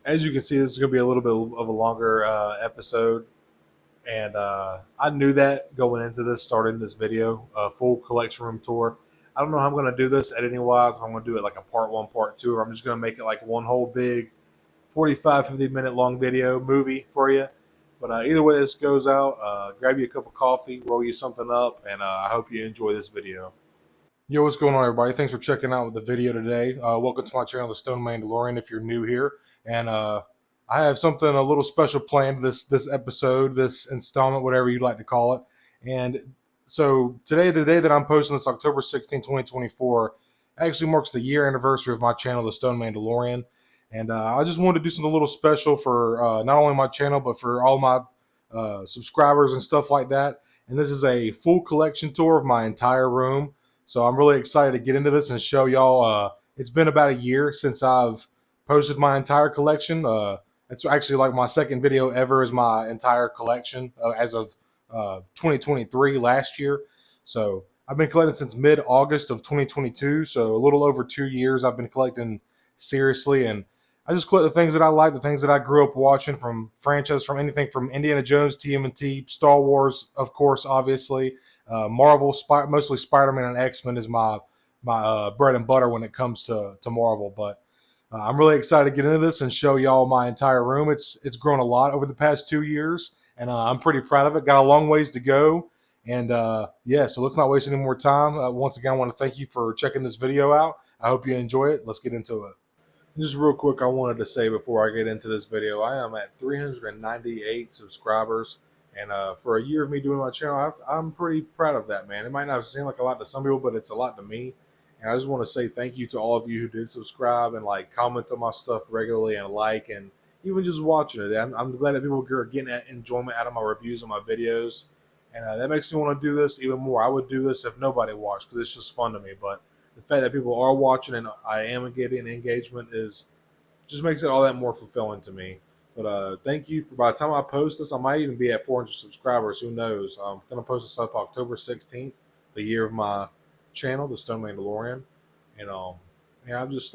As you can see, this is going to be a little bit of a longer episode, and I knew that going into this, starting this video, full collection room tour. I don't know how I'm going to do this editing wise. If I'm going to do it like a part one, part two, or I'm just going to make it like one whole big 45, 50-minute long video movie for you. But either way this goes out, grab you a cup of coffee, roll you something up, and I hope you enjoy this video. Yo, what's going on, everybody? Thanks for checking out the video today. Welcome to my channel, The Stone Mandalorian, if you're new here. And I have something a little special planned this episode, this installment, whatever you'd like to call it. And so today, the day that I'm posting this, October 16, 2024, actually marks the year anniversary of my channel, The Stone Mandalorian. And I just wanted to do something a little special for not only my channel, but for all my subscribers and stuff like that. And this is a full collection tour of my entire room. So I'm really excited to get into this and show y'all. It's been about a year since I've posted my entire collection. It's actually like my second video ever is my entire collection as of 2023 last year. So I've been collecting since mid-August of 2022. So a little over 2 years I've been collecting seriously. And I just collect the things that I like, the things that I grew up watching from franchises, from anything from Indiana Jones, TMNT, Star Wars, of course, obviously. Marvel, mostly Spider-Man and X-Men is my bread and butter when it comes to Marvel. But I'm really excited to get into this and show y'all my entire room. It's grown a lot over the past 2 years, and I'm pretty proud of it. Got a long ways to go, and yeah. So let's not waste any more time. Once again, I want to thank you for checking this video out. I hope you enjoy it. Let's get into it. Just real quick, I wanted to say before I get into this video, I am at 398 subscribers. And for a year of me doing my channel, I'm pretty proud of that, man. It might not seem like a lot to some people, but it's a lot to me. And I just want to say thank you to all of you who did subscribe and like comment on my stuff regularly and like and even just watching it. I'm glad that people are getting enjoyment out of my reviews on my videos. And that makes me want to do this even more. I would do this if nobody watched because it's just fun to me. But the fact that people are watching and I am getting engagement is just makes it all that more fulfilling to me. But thank you for. By the time I post this, I might even be at 400 subscribers. Who knows? I'm gonna post this up October 16th, the year of my channel, the Stone Mandalorian, and yeah, I'm just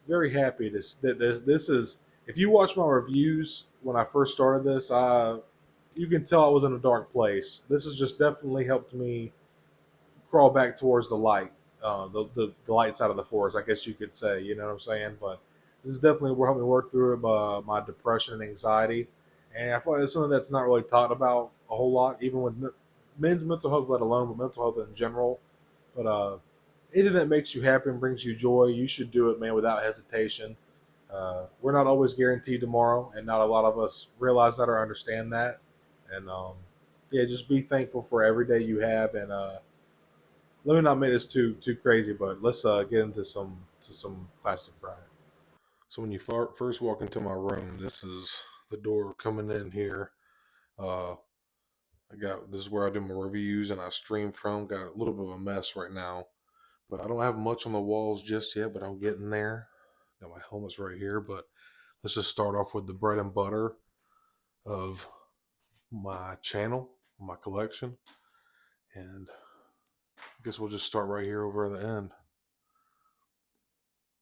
very happy. This is. If you watch my reviews when I first started this, you can tell I was in a dark place. This has just definitely helped me crawl back towards the light, the light side of the force, I guess you could say. You know what I'm saying? But this is definitely helping me work through my depression and anxiety, and I feel like it's something that's not really talked about a whole lot, even with men's mental health, let alone but mental health in general. But anything that makes you happy and brings you joy, you should do it, man, without hesitation. We're not always guaranteed tomorrow, and not a lot of us realize that or understand that. And yeah, just be thankful for every day you have, and let me not make this too crazy, but let's get into some classic crime. So when you first walk into my room, this is the door coming in here. Uh, this is where I do my reviews and I stream from. Got a little bit of a mess right now, but I don't have much on the walls just yet. But I'm getting there. Got my helmets right here, but let's just start off with the bread and butter of my channel, my collection, and I guess we'll just start right here over at the end.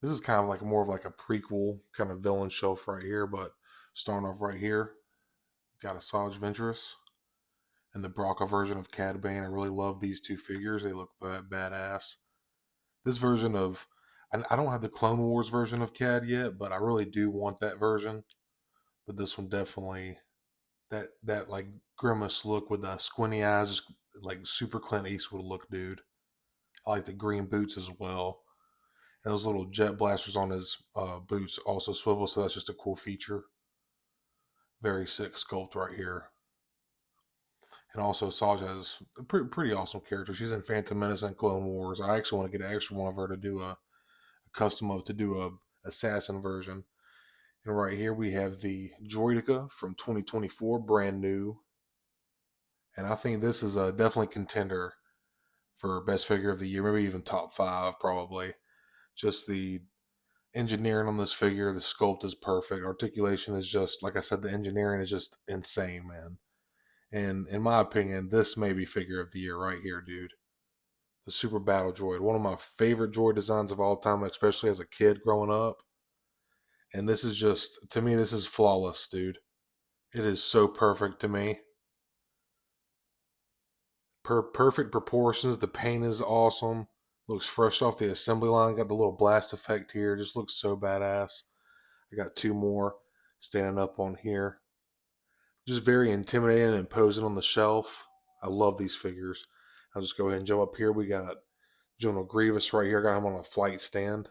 This is kind of like more of like a prequel kind of villain shelf right here, but starting off right here, got Asajj Ventress and the Braca version of Cad Bane. I really love these two figures. They look badass. This version of, I don't have the Clone Wars version of Cad yet, but I really do want that version. But this one definitely, that like grimace look with the squinty eyes, just like super Clint Eastwood look, dude. I like the green boots as well. And those little jet blasters on his boots also swivel, so that's just a cool feature. Very sick sculpt right here. And also, Asajj has a pretty awesome character. She's in Phantom Menace and Clone Wars. I actually want to get an extra one of her to do a custom of, to do a assassin version. And right here we have the Droideka from 2024, brand new. And I think this is a definitely contender for best figure of the year, maybe even top 5 probably. Just the engineering on this figure, the sculpt is perfect. Articulation is just, like I said, the engineering is just insane, man. And in my opinion, this may be figure of the year right here, dude. The Super Battle Droid. One of my favorite droid designs of all time, especially as a kid growing up. And this is just, to me, this is flawless, dude. It is so perfect to me. Perfect proportions. The paint is awesome. Looks fresh off the assembly line. Got the little blast effect here. Just looks so badass. I got two more standing up on here. Just very intimidating and imposing on the shelf. I love these figures. I'll just go ahead and jump up here. We got General Grievous right here. Got him on a flight stand.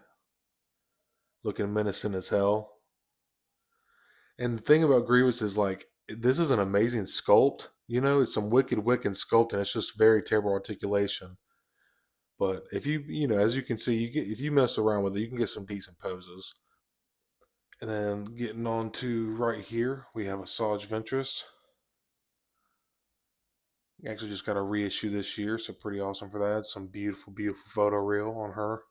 Looking menacing as hell. And the thing about Grievous is, like, this is an amazing sculpt. You know, it's some wicked sculpt, and it's just very terrible articulation. But if you know, as you can see, if you mess around with it, you can get some decent poses. And then getting on to right here, we have a Asajj Ventress. Actually just got a reissue this year, so pretty awesome for that. Some beautiful photo reel on her.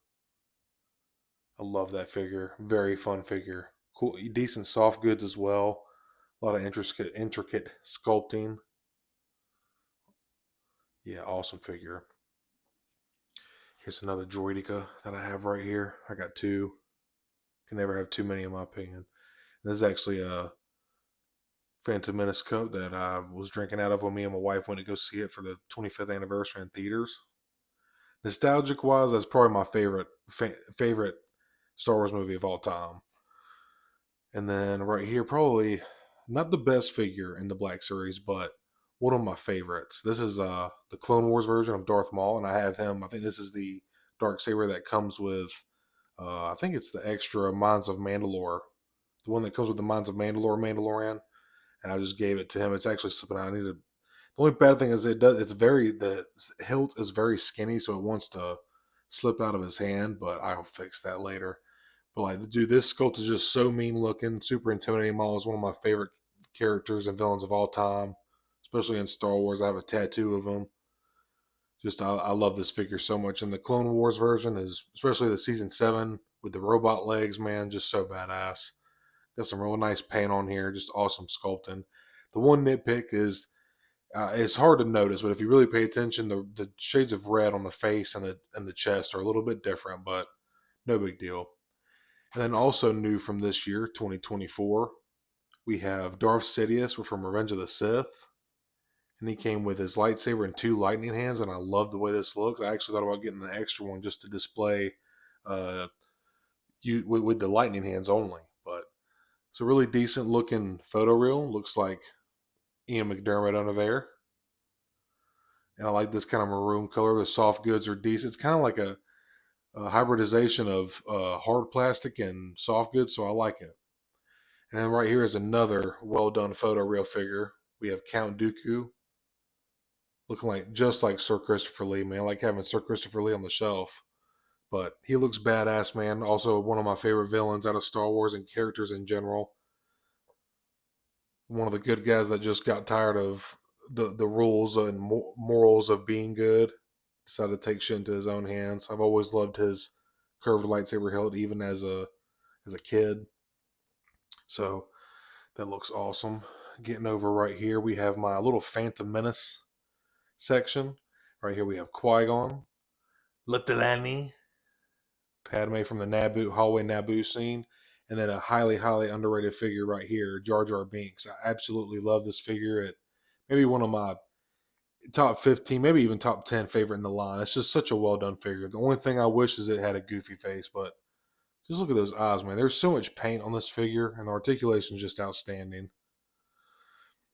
I love that figure. Very fun figure. Cool, decent soft goods as well. A lot of intricate sculpting. Yeah, awesome figure. Here's another Droideka that I have right here. I got two. Can never have too many, in my opinion. This is actually a Phantom Menace coat that I was drinking out of when me and my wife went to go see it for the 25th anniversary in theaters. Nostalgic wise, that's probably my favorite Star Wars movie of all time. And then right here, probably not the best figure in the Black Series, but one of my favorites. This is the Clone Wars version of Darth Maul, and I have him. I think this is the Darksaber that comes with, I think it's the extra Mines of Mandalore, the one that comes with the Mines of Mandalorian, and I just gave it to him. It's actually slipping out. The only bad thing is the hilt is very skinny, so it wants to slip out of his hand, but I'll fix that later. But like, dude, this sculpt is just so mean looking, super intimidating. Maul is one of my favorite characters and villains of all time, especially in Star Wars. I have a tattoo of him. Just I love this figure so much. And the Clone Wars version is, especially the season 7 with the robot legs, man, just so badass. Got some real nice paint on here, just awesome sculpting. The one nitpick is it's hard to notice, but if you really pay attention, the shades of red on the face and the chest are a little bit different, but no big deal. And then also new from this year, 2024, we have Darth Sidious from Revenge of the Sith. And he came with his lightsaber and 2 lightning hands, and I love the way this looks. I actually thought about getting an extra one just to display with the lightning hands only. But it's a really decent looking photo reel. Looks like Ian McDermott under there. And I like this kind of maroon color. The soft goods are decent. It's kind of like a hybridization of hard plastic and soft goods, so I like it. And then right here is another well done photo reel figure. We have Count Dooku, looking like just like Sir Christopher Lee, man. I like having Sir Christopher Lee on the shelf. But he looks badass, man. Also one of my favorite villains out of Star Wars and characters in general. One of the good guys that just got tired of the rules and morals of being good. Decided to take shit into his own hands. I've always loved his curved lightsaber hilt, even as a kid. So that looks awesome. Getting over right here, we have my little Phantom Menace section. Right here we have Qui-Gon, Little Annie, Padme from the Naboo scene, and then a highly underrated figure right here, Jar Jar Binks. I absolutely love this figure. It maybe one of my top 15, maybe even top 10 favorite in the line. It's just such a well done figure. The only thing I wish is it had a goofy face, but just look at those eyes, man. There's so much paint on this figure, and the articulation is just outstanding.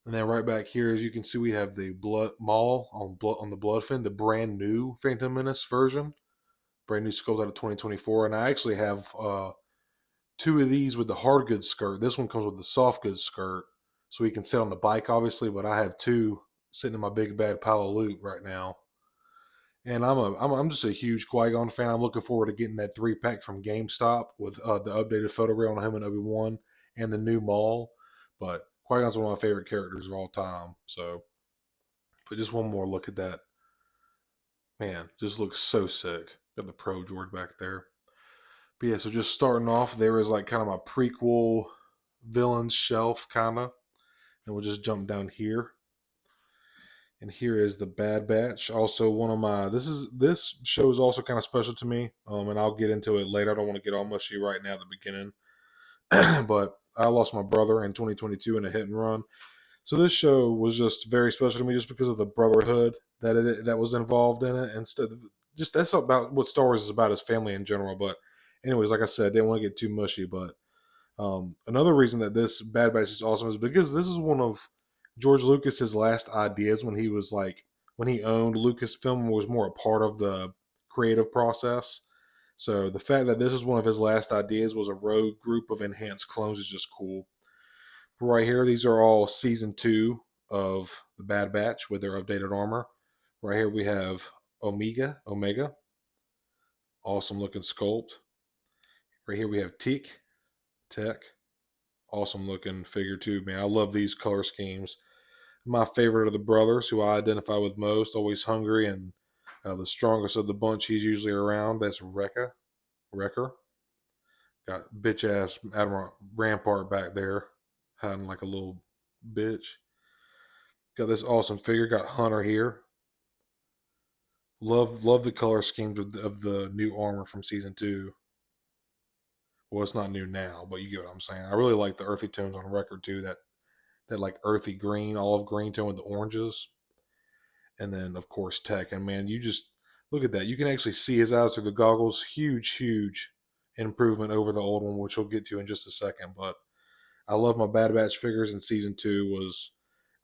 And then right back here, as you can see, we have the Blood Maul on the Bloodfin, the brand new Phantom Menace version, brand new sculpt out of 2024. And I actually have 2 of these with the hard goods skirt. This one comes with the soft goods skirt, so he can sit on the bike, obviously. But I have 2 sitting in my big bad pile of loot right now. And I'm just a huge Qui-Gon fan. I'm looking forward to getting that 3-pack from GameStop with the updated photo reel on him and Obi-Wan and the new Maul. But Qui-Gon's one of my favorite characters of all time. So, but just one more look at that. Man, just looks so sick. Got the Pro Droid back there. But yeah, so just starting off, there is like kind of my prequel villains shelf, kind of. And we'll just jump down here. And here is the Bad Batch. Also, one of my this show is also kind of special to me. And I'll get into it later. I don't want to get all mushy right now at the beginning. but I lost my brother in 2022 in a hit and run. So this show was just very special to me just because of the brotherhood that was involved in it. Instead of just that's about what Star Wars is about, is family in general. But anyways, like I said, I didn't want to get too mushy. But another reason that this Bad Batch is awesome is because this is one of George Lucas's last ideas when he was like when he owned Lucasfilm, was more a part of the creative process. So the fact that this is one of his last ideas was a rogue group of enhanced clones is just cool. Right here, these are all season 2 of the Bad Batch with their updated armor. Right here we have Omega, awesome looking sculpt. Right here we have Tech, awesome looking figure too, man. I love these color schemes. My favorite are the brothers, who I identify with most, always hungry and the strongest of the bunch. He's usually around. That's Wrecker. Got bitch ass Admiral Rampart back there, hiding like a little bitch. Got this awesome figure. Got Hunter here. Love the color schemes of the new armor from season 2. Well, it's not new now, but you get what I'm saying. I really like the earthy tones on record too. That like earthy green, olive green tone with the oranges, and then of course Tech. And man, you just look at that. You can actually see his eyes through the goggles. Huge improvement over the old one, which we'll get to in just a second. But I love my Bad Batch figures, and season 2 was.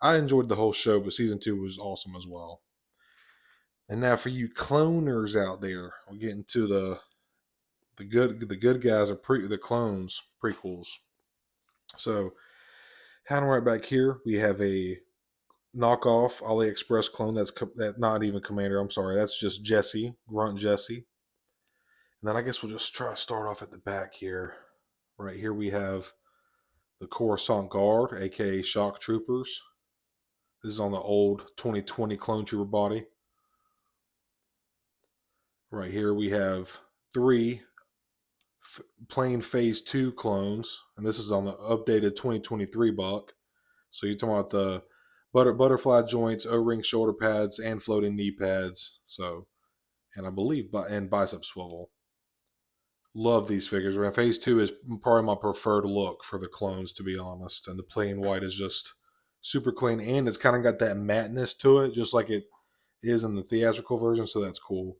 I enjoyed the whole show, but season 2 was awesome as well. And now for you cloners out there, we're getting to the good guys are the clones prequels. So hanging right back here, we have a knockoff AliExpress clone. That not even Commander. I'm sorry, that's just Jesse, Grunt Jesse. And then I guess we'll just try to start off at the back here. Right here we have the Coruscant Guard, aka Shock Troopers. This is on the old 2020 Clone Trooper body. Right here we have 3 plain phase 2 clones, and this is on the updated 2023 buck. So you're talking about the butterfly joints, O-ring shoulder pads, and floating knee pads. So, and I believe and bicep swivel. Love these figures. Phase 2 is probably my preferred look for the clones, to be honest. And the plain white is just super clean, and it's kind of got that matteness to it, just like it is in the theatrical version. So that's cool.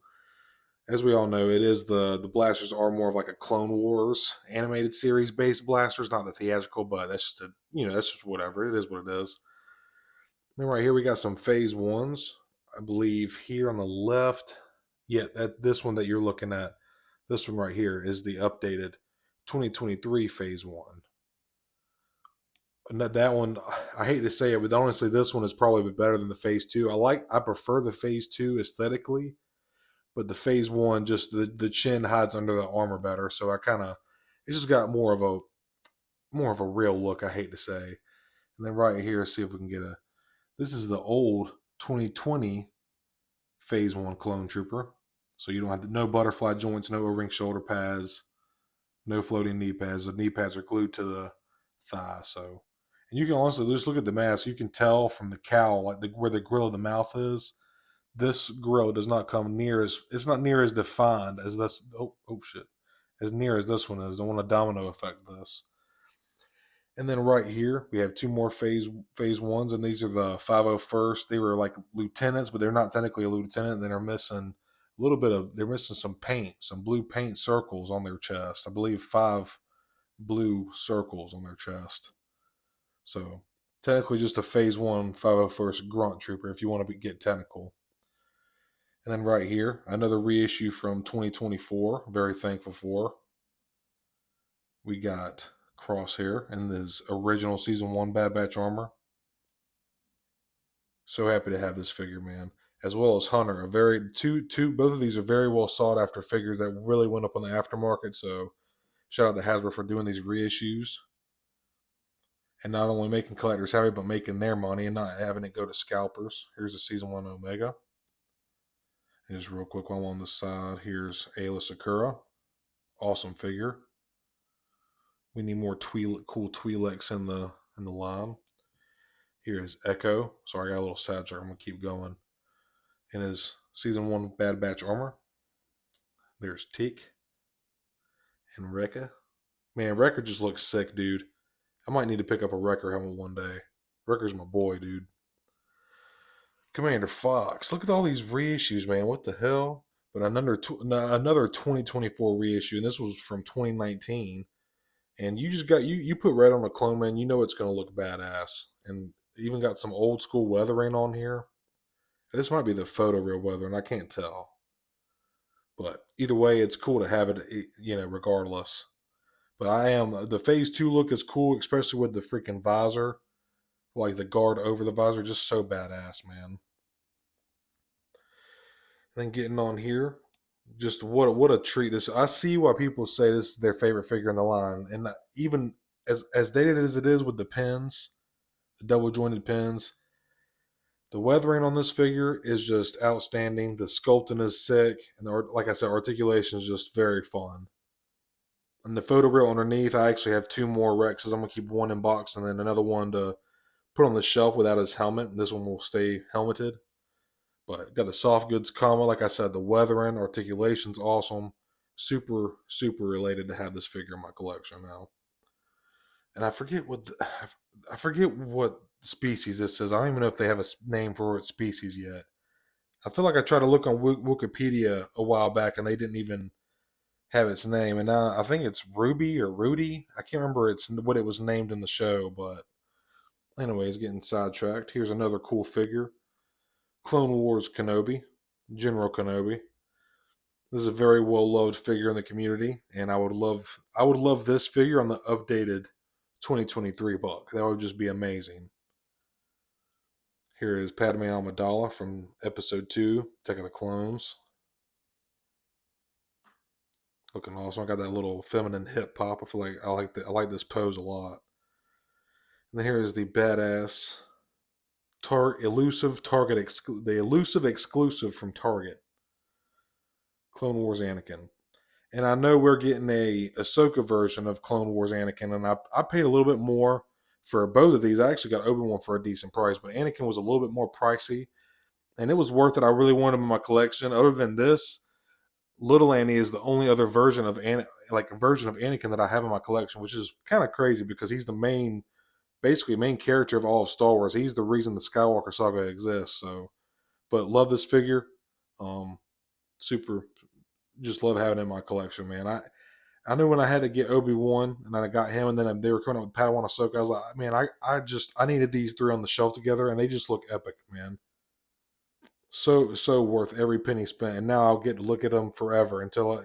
As we all know, it is the blasters are more of like a Clone Wars animated series based blasters, not the theatrical, but that's just that's just whatever. It is what it is. Then right here we got some phase 1s. I believe here on the left, yeah, this one that you're looking at, this one right here is the updated 2023 phase 1. And that one, I hate to say it, but honestly, this one is probably better than the phase 2. I prefer the phase 2 aesthetically, but the phase 1, just the chin hides under the armor better. So it's just got more of a real look. I hate to say. And then right here, see if we can get this is the old 2020 phase 1 clone trooper. So you don't have no butterfly joints, no O-ring shoulder pads, no floating knee pads. The knee pads are glued to the thigh. So, and you can also just look at the mask. You can tell from the cowl, like where the grill of the mouth is. This grill does not come near as it's not near as defined as this. Oh shit! As near as this one is. Don't want to domino effect this. And then right here we have 2 more phase 1s, and these are the 501st. They were like lieutenants, but they're not technically a lieutenant. They're missing they're missing some paint, some blue paint circles on their chest. I believe 5 blue circles on their chest. So technically just a phase 1 501st grunt trooper if you want to get technical. And then right here, another reissue from 2024. Very thankful for. We got Crosshair in this original season 1 Bad Batch armor. So happy to have this figure, man. As well as Hunter. Both of these are very well sought after figures that really went up on the aftermarket. So shout out to Hasbro for doing these reissues. And not only making collectors happy, but making their money and not having it go to scalpers. Here's a season 1 Omega. And just real quick while I'm on the side, here's Ayla Sakura. Awesome figure. We need more cool Twi'leks in the line. Here is Echo. Sorry, I got a little sidetracked. I'm gonna keep going. In his season 1 Bad Batch armor, there's Tik and Rekka. Man, Wrecker just looks sick, dude. I might need to pick up a Wrecker helmet one day. Wrecker's my boy, dude. Commander Fox. Look at all these reissues, man. What the hell? But another 2024 reissue, and this was from 2019. And you just got you put red on a clone, man. You know it's gonna look badass. And even got some old school weathering on here. This might be the photo real weather, and I can't tell. But either way, it's cool to have it, regardless. But the phase 2 look is cool, especially with the freaking visor, like the guard over the visor, just so badass, man. And then getting on here, just what a treat this. I see why people say this is their favorite figure in the line, and even as dated as it is with the pins, the double jointed pins, the weathering on this figure is just outstanding. The sculpting is sick, and like I said, articulation is just very fun. And the photo reel underneath, I actually have 2 more Rexes. I'm gonna keep one in box and then another one to put on the shelf without his helmet. And this one will stay helmeted. But got the soft goods comma. Like I said, the weathering, articulation's awesome. Super, super related to have this figure in my collection now. And I forget what species this is. I don't even know if they have a name for its species yet. I feel like I tried to look on Wikipedia a while back and they didn't even have its name. And now I think it's Ruby or Rudy. I can't remember what it was named in the show, but anyways, getting sidetracked. Here's another cool figure. Clone Wars Kenobi, General Kenobi. This is a very well loved figure in the community, and I would love this figure on the updated 2023 book. That would just be amazing. Here is Padme Amidala from Episode 2, Attack of the Clones. Looking awesome. I got that little feminine hip pop. I feel like I like this pose a lot. And then here is the badass the elusive exclusive from Target, Clone Wars Anakin. And I know we're getting a Ahsoka version of Clone Wars Anakin, and I paid a little bit more for both of these. I actually got Obi-Wan for a decent price, but Anakin was a little bit more pricey, and it was worth it. I really wanted him in my collection. Other than this, Little Annie is the only other version of Anakin that I have in my collection, which is kind of crazy because he's the basically main character of all of Star Wars. He's the reason the Skywalker saga exists. So, but love this figure. Super, just love having it in my collection, man. I knew when I had to get Obi-Wan and then I got him and then they were coming up with Padawan Ahsoka. I was like, man, I needed these 3 on the shelf together and they just look epic, man. So worth every penny spent. And now I'll get to look at them forever until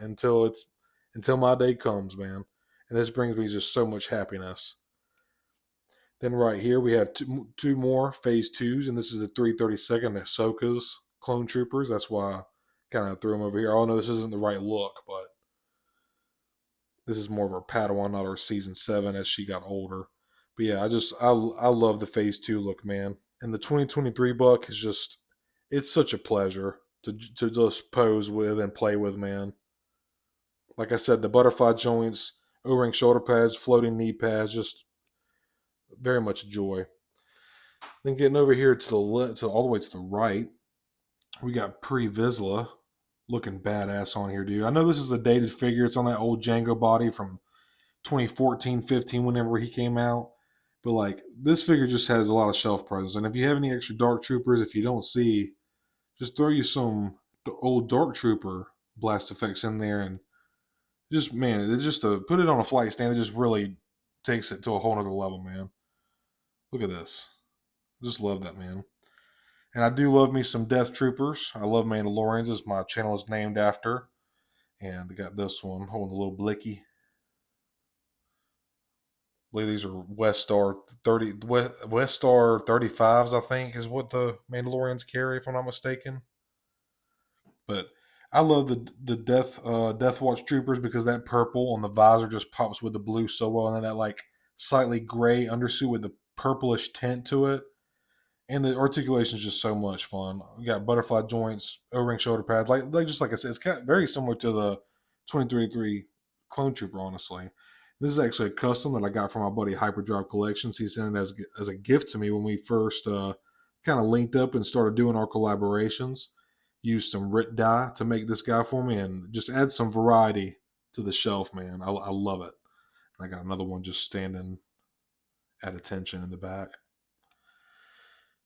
my day comes, man. And this brings me just so much happiness. Then right here we have two more phase 2s, and this is the 332nd Ahsoka's Clone Troopers. That's why I kind of threw them over here. Oh no, this isn't the right look, but this is more of her Padawan, not her season 7 as she got older. But yeah, I love the phase 2 look, man. And the 2023 buck is it's such a pleasure to just pose with and play with, man. Like I said, the butterfly joints, O-ring shoulder pads, floating knee pads, just very much a joy. Then getting over here to the left, to all the way to the right, we got Pre Vizsla looking badass on here, dude. I know this is a dated figure. It's on that old Django body from 2014, 15, whenever he came out. But like this figure just has a lot of shelf presence. And if you have any extra Dark Troopers, if you don't see, just throw you some old Dark Trooper blast effects in there, and just man, just to put it on a flight stand, it just really takes it to a whole nother level, man. Look at this. Just love that, man. And I do love me some Death Troopers. I love Mandalorians, as my channel is named after. And I got this one holding a little blicky. I believe these are West Star 35s, I think, is what the Mandalorians carry, if I'm not mistaken. But I love the Death Watch Troopers because that purple on the visor just pops with the blue so well, and then that like slightly gray undersuit with the purplish tint to it. And the articulation is just so much fun. We got butterfly joints, O-ring shoulder pads, just like I said, it's kind of very similar to the 2023 Clone Trooper. Honestly, this is actually a custom that I got from my buddy Hyperdrive Collections. He sent it as a gift to me when we first kind of linked up and started doing our collaborations. Used some Rit dye to make this guy for me, and just add some variety to the shelf, man. I love it. I got another one just standing at attention in the back.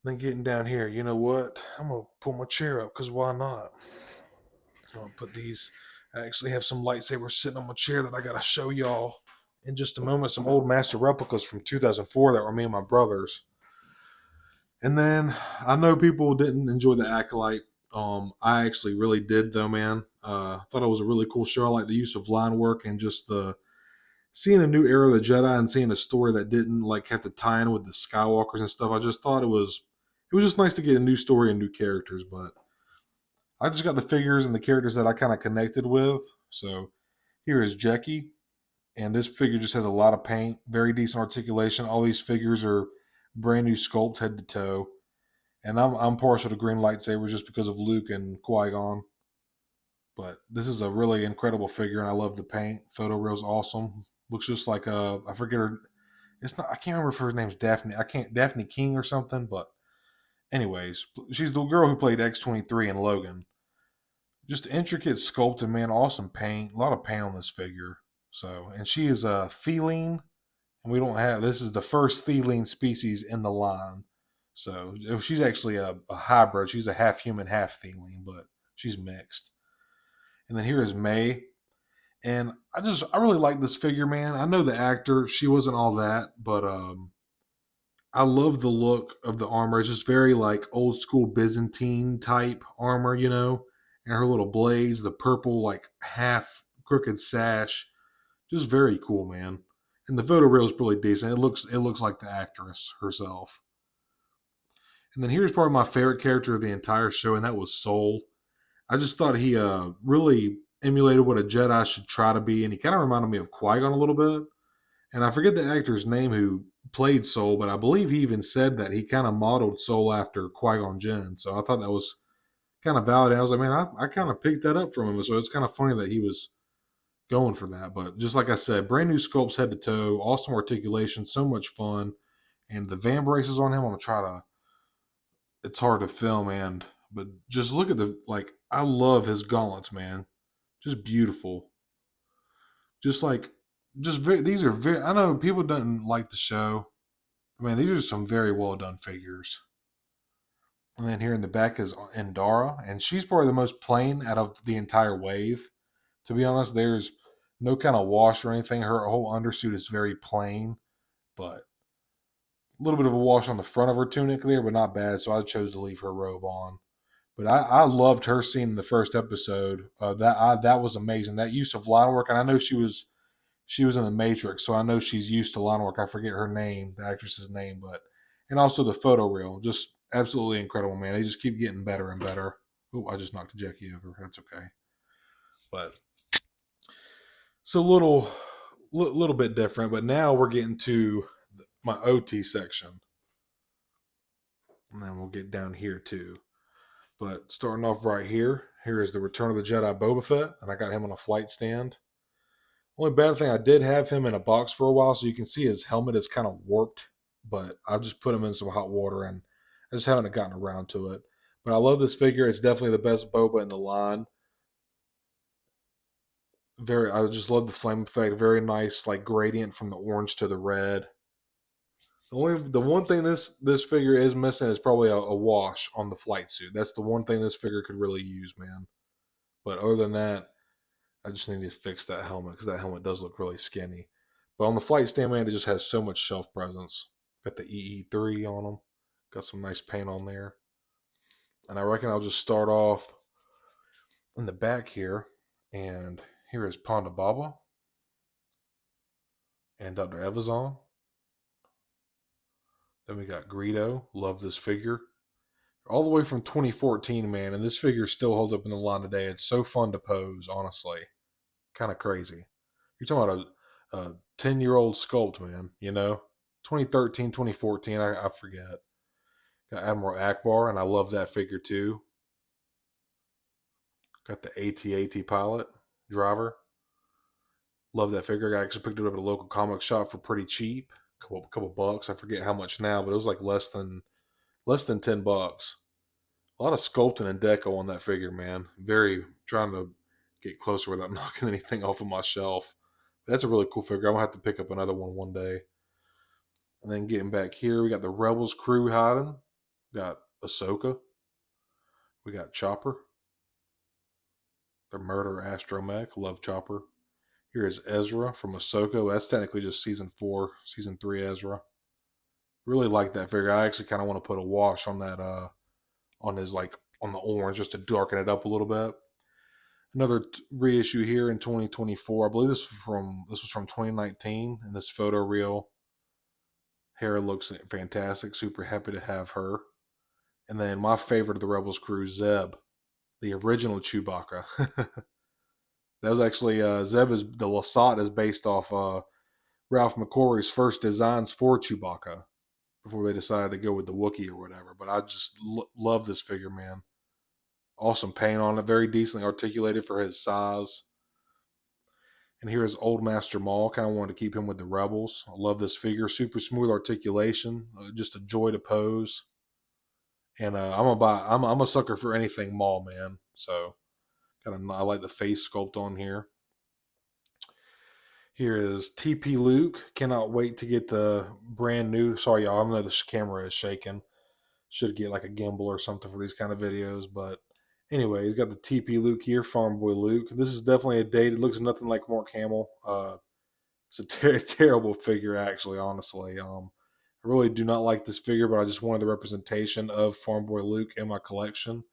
Then getting down here, you know what? I'm going to pull my chair up because why not? I'm going to put these. I actually have some lightsabers sitting on my chair that I got to show y'all in just a moment. Some old master replicas from 2004 that were me and my brothers. And then I know people didn't enjoy the Acolyte. I actually really did though, man. Thought it was a really cool show. I like the use of line work and just the seeing a new era of the Jedi and seeing a story that didn't like have to tie in with the Skywalkers and stuff. I just thought it was just nice to get a new story and new characters. But I just got the figures and the characters that I kind of connected with. So here is Jackie, and this figure just has a lot of paint, very decent articulation. All these figures are brand new sculpt head to toe. And I'm partial to green lightsabers just because of Luke and Qui-Gon. But this is a really incredible figure, and I love the paint. Photo real's awesome. Looks just like I forget her. It's not. I can't remember if her name's Daphne. Daphne King or something. But anyways, she's the girl who played X-23 in Logan. Just intricate sculpting, man. Awesome paint. A lot of paint on this figure. So, and she is a feline, and we don't have. This is the first feline species in the line. So she's actually a hybrid. She's a half human, half feline, but she's mixed. And then here is May. And I really like this figure, man. I know the actor, she wasn't all that, but I love the look of the armor. It's just very like old school Byzantine type armor, you know, and her little blades, the purple like half crooked sash, just very cool, man. And the photo reel is really decent. It looks like the actress herself. And then here's probably my favorite character of the entire show, and that was Soul. I just thought he really emulated what a Jedi should try to be, and he kind of reminded me of Qui-Gon a little bit. And I forget the actor's name who played Soul, but I believe he even said that he kind of modeled Soul after Qui-Gon Jinn. So I thought that was kind of valid. I was like, man, I kind of picked that up from him. So it's kind of funny that he was going for that. But just like I said, brand new sculpts head to toe, awesome articulation, so much fun. And the van braces on him, I'm going to try to, it's hard to film, but just look at I love his gauntlets, man. Just beautiful. Just like, these are very, I know people don't like the show. I mean, these are some very well done figures. And then here in the back is Endara, and she's probably the most plain out of the entire wave. To be honest, there's no kind of wash or anything. Her whole undersuit is very plain, but a little bit of a wash on the front of her tunic there, but not bad. So I chose to leave her robe on. But I loved her scene in the first episode. That was amazing. That use of line work, and I know she was in the Matrix, so I know she's used to line work. I forget her name, the actress's name, and also the photo reel, just absolutely incredible, man. They just keep getting better and better. Oh, I just knocked Jackie over. That's okay. But it's a little bit different. But now we're getting to my OT section, and then we'll get down here too. But starting off right here, here is the Return of the Jedi Boba Fett, and I got him on a flight stand. Only bad thing, I did have him in a box for a while, so you can see his helmet is kind of warped, but I've just put him in some hot water, and I just haven't gotten around to it. But I love this figure. It's definitely the best Boba in the line. I just love the flame effect. Very nice, like gradient from the orange to the red. The one thing this figure is missing is probably a wash on the flight suit. That's the one thing this figure could really use, man. But other than that, I just need to fix that helmet because that helmet does look really skinny. But on the flight stand, man, it just has so much shelf presence. Got the EE3 on them. Got some nice paint on there. And I reckon I'll just start off in the back here. And here is Ponda Baba and Dr. Evazan. Then we got Greedo. Love this figure. All the way from 2014, man. And this figure still holds up in the line today. It's so fun to pose, honestly. Kind of crazy. You're talking about a 10-year-old sculpt, man. You know? 2013, 2014, I forget. Got Admiral Akbar, and I love that figure too. Got the AT-AT pilot driver. Love that figure. I actually picked it up at a local comic shop for pretty cheap. Couple bucks. I forget how much now, but it was like less than $10. A lot of sculpting and deco on that figure, man. Very trying to get closer without knocking anything off of my shelf. That's a really cool figure. I'm gonna have to pick up another one day. And then getting back here, we got the Rebels crew hiding. We got Ahsoka. We got Chopper. The Murder Astromech. Love Chopper. Here is Ezra from Ahsoka. That's technically just season 4, season 3 Ezra. Really like that figure. I actually kind of want to put a wash on that, on his like on the orange just to darken it up a little bit. Another reissue here in 2024. I believe this was from 2019, and this photo reel. Hera looks fantastic. Super happy to have her. And then my favorite of the Rebels crew, Zeb, the original Chewbacca. That was actually Zeb is the Lasat is based off Ralph McQuarrie's first designs for Chewbacca before they decided to go with the Wookiee or whatever. But I just love this figure, man. Awesome paint on it, very decently articulated for his size. And here is Old Master Maul. Kind of wanted to keep him with the Rebels. I love this figure. Super smooth articulation. Just a joy to pose. And I'm a sucker for anything Maul, man. So I like the face sculpt on here. Here is TP Luke. Cannot wait to get the brand new. Sorry, y'all. I know this camera is shaking. Should get like a gimbal or something for these kind of videos. But anyway, he's got the TP Luke here, Farm Boy Luke. This is definitely a date. It looks nothing like Mark Hamill. It's a terrible figure, actually, honestly. I really do not like this figure, but I just wanted the representation of Farm Boy Luke in my collection.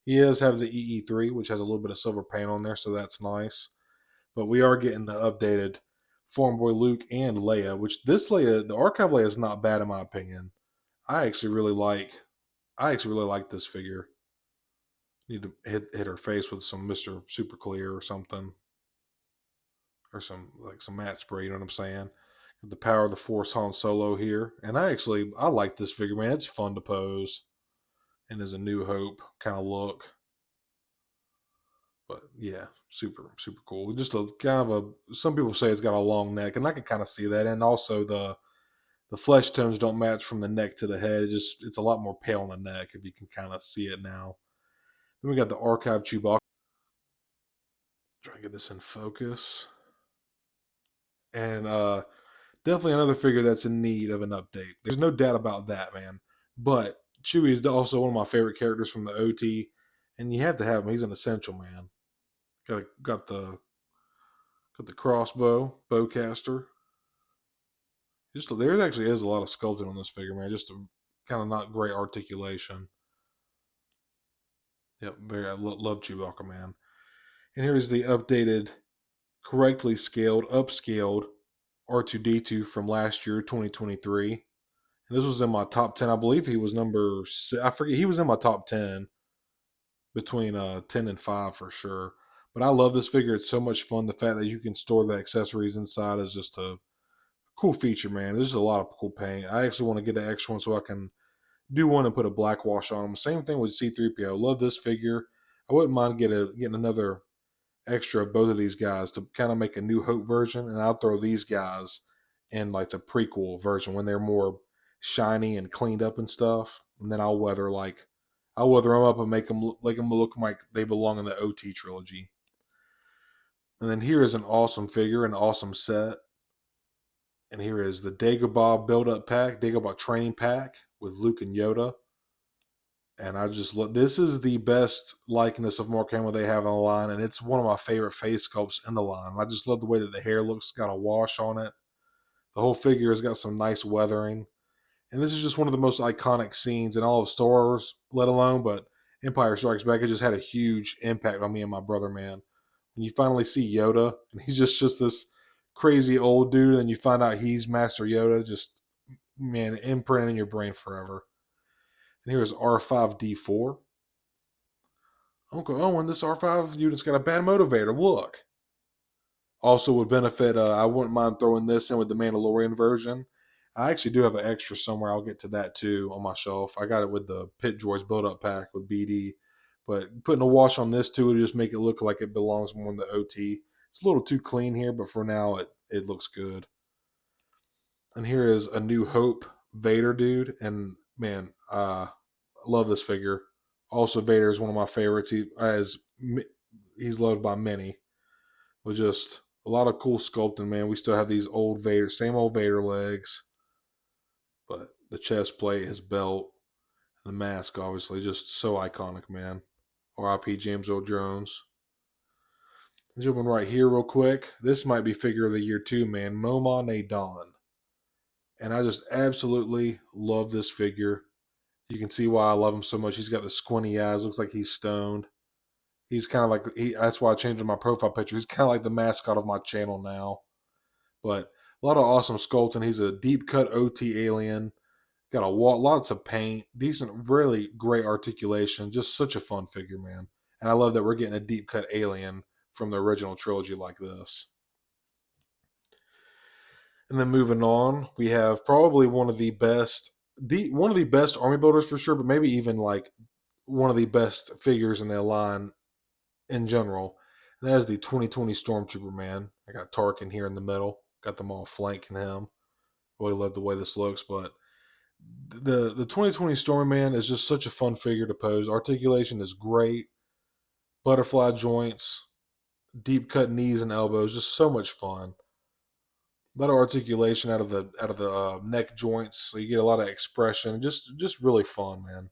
He does have the EE3, which has a little bit of silver paint on there, so that's nice. But we are getting the updated Farm Boy Luke and Leia, which this Leia, the archive Leia, is not bad in my opinion. I actually really like this figure. Need to hit her face with some Mr. Super Clear or something, or some matte spray. You know what I'm saying? The power of the Force Han Solo here, and I like this figure, man. It's fun to pose, and is a New Hope kind of look. But yeah, super cool. Just a kind of a. Some people say it's got a long neck, and I can kind of see that. And also the flesh tones don't match from the neck to the head. It's a lot more pale on the neck if you can kind of see it now. Then we got the archive Chewbacca. Try to get this in focus. And definitely another figure that's in need of an update. There's no doubt about that, man. But Chewie is also one of my favorite characters from the OT, and you have to have him. He's an essential, man. Got the crossbow, bowcaster. Just there actually is a lot of sculpting on this figure, man. Just a kind of not great articulation. Yep, I love Chewbacca, man. And here is the updated, correctly scaled, upscaled R2D2 from last year, 2023. And this was in my top 10. I believe he was I forget. He was in my top 10 between 10 and 5 for sure. But I love this figure. It's so much fun. The fact that you can store the accessories inside is just a cool feature, man. There's a lot of cool paint. I actually want to get an extra one so I can do one and put a black wash on them. Same thing with C3PO. Love this figure. I wouldn't mind getting another extra of both of these guys to kind of make a New Hope version, and I'll throw these guys in like the prequel version when they're more shiny and cleaned up and stuff, and then I'll weather them up and make them look like they belong in the OT trilogy. And then here is an awesome figure, an awesome set. And here is the Dagobah build-up pack, Dagobah training pack with Luke and Yoda. And I just look. This is the best likeness of Mark Hamill they have on the line, and it's one of my favorite face sculpts in the line. I just love the way that the hair looks. Got a wash on it. The whole figure has got some nice weathering, and this is just one of the most iconic scenes in all of Star Wars, let alone. But Empire Strikes Back, it just had a huge impact on me and my brother, man. When you finally see Yoda, and he's just this crazy old dude, and you find out he's Master Yoda, just man, imprinted in your brain forever. And here's R5D4. Uncle Owen, this R5 unit's got a bad motivator. Look. Also would benefit, I wouldn't mind throwing this in with the Mandalorian version. I actually do have an extra somewhere. I'll get to that too on my shelf. I got it with the Pit Droids build-up pack with BD. But putting a wash on this too would just make it look like it belongs more in the OT. It's a little too clean here, but for now it looks good. And here is a New Hope Vader dude. And man, I love this figure. Also, Vader is one of my favorites. He's loved by many. With just A lot of cool sculpting, man. We still have these old Vader, same old Vader legs, but the chest plate, his belt, the mask, obviously, just so iconic, man. R.I.P. James Earl Jones. Jumping right here real quick. This might be figure of the year too, man. Momon Dawn. And I just absolutely love this figure. You can see why I love him so much. He's got the squinty eyes. Looks like he's stoned. He's kind of like, that's why I changed my profile picture. He's kind of like the mascot of my channel now. But a lot of awesome sculpting. He's a deep cut OT alien. Got lots of paint. Decent, really great articulation. Just such a fun figure, man. And I love that we're getting a deep cut alien from the original trilogy like this. And then moving on, we have probably one of the best army builders for sure, but maybe even like one of the best figures in their line in general. And that is the 2020 Stormtrooper, man. I got Tarkin here in the middle. Got them all flanking him. Really love the way this looks, but the 2020 Stormman is just such a fun figure to pose. Articulation is great. Butterfly joints, deep cut knees and elbows, just so much fun. A lot of articulation out of the neck joints, so you get a lot of expression. Just really fun, man.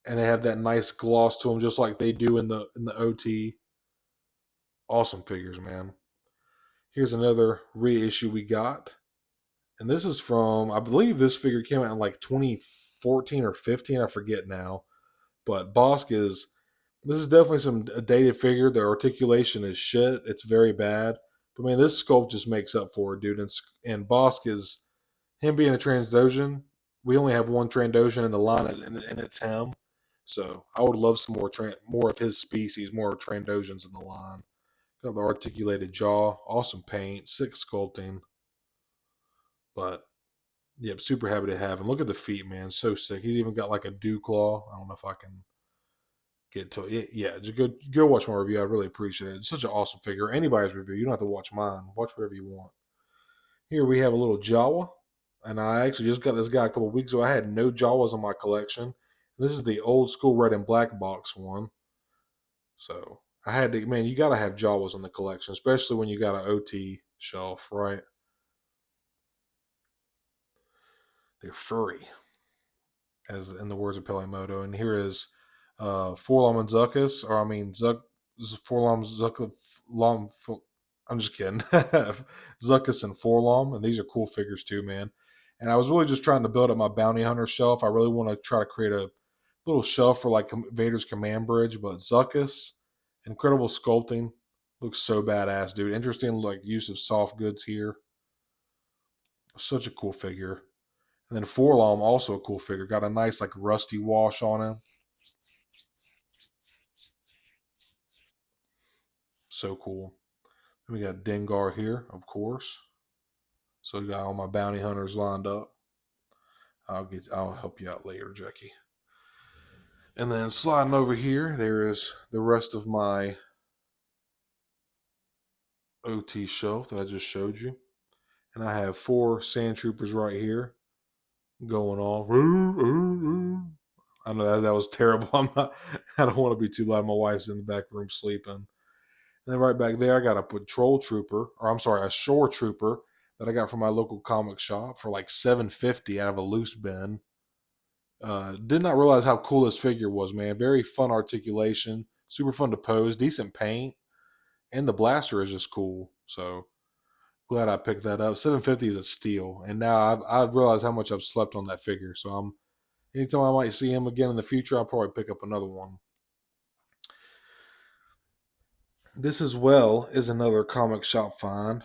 And they have that nice gloss to them, just like they do in the OT. Awesome figures, man. Here's another reissue we got, and this is from, I believe this figure came out in like 2014 or 15, I forget now. But this is definitely some a dated figure. The articulation is shit. It's very bad. But man, this sculpt just makes up for it, dude. And Bosk is, him being a Trandoshan. We only have one Trandoshan in the line, and it's him. So I would love some more of his species, more Trandoshans in the line. Got the articulated jaw, awesome paint, sick sculpting. But yep, super happy to have him. Look at the feet, man, so sick. He's even got like a dew claw. I don't know if I can get to it. Yeah, just go watch my review. I really appreciate it. It's such an awesome figure. Anybody's review. You don't have to watch mine. Watch wherever you want. Here we have a little Jawa. And I actually just got this guy a couple of weeks ago. I had no Jawas in my collection. This is the old school red and black box one. So I had to, man, you got to have Jawas in the collection, especially when you got an OT shelf, right? They're furry, as in the words of Pelemoto. And here is Forlom and Zuckus, or I mean, Forlom, Zuckus, I'm just kidding. Zuckus and Forlom, and these are cool figures too, man. And I was really just trying to build up my bounty hunter shelf. I really want to try to create a little shelf for like Vader's command bridge, but Zuckus, incredible sculpting, looks so badass, dude. Interesting like use of soft goods here. Such a cool figure. And then Forlom, also a cool figure. Got a nice like rusty wash on him. So cool. And we got Dengar here, of course. So I got all my bounty hunters lined up. I'll help you out later, Jackie. And then sliding over here, there is the rest of my OT shelf that I just showed you. And I have 4 sand troopers right here going on. I know that was terrible. I don't want to be too loud. My wife's in the back room sleeping. And then right back there, I got a patrol trooper, or I'm sorry, a shore trooper that I got from my local comic shop for like $7.50 out of a loose bin. Did not realize how cool this figure was, man. Very fun articulation, super fun to pose, decent paint, and the blaster is just cool. So glad I picked that up. $7.50 is a steal, and now I've realized how much I've slept on that figure. So anytime I might see him again in the future, I'll probably pick up another one. This as well is another comic shop find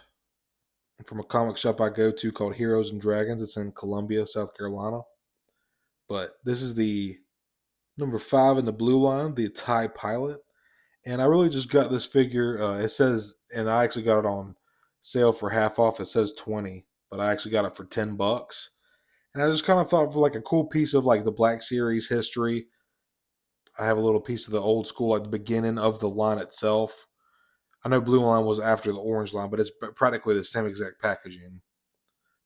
from a comic shop I go to called Heroes and Dragons. It's in Columbia, South Carolina. But this is the number 5 in the blue line, the TIE Pilot. And I really just got this figure. It says, and I actually got it on sale for half off. It says 20, but I actually got it for $10. And I just kind of thought for like a cool piece of like the Black Series history. I have a little piece of the old school, like the beginning of the line itself. I know blue line was after the orange line, but it's practically the same exact packaging.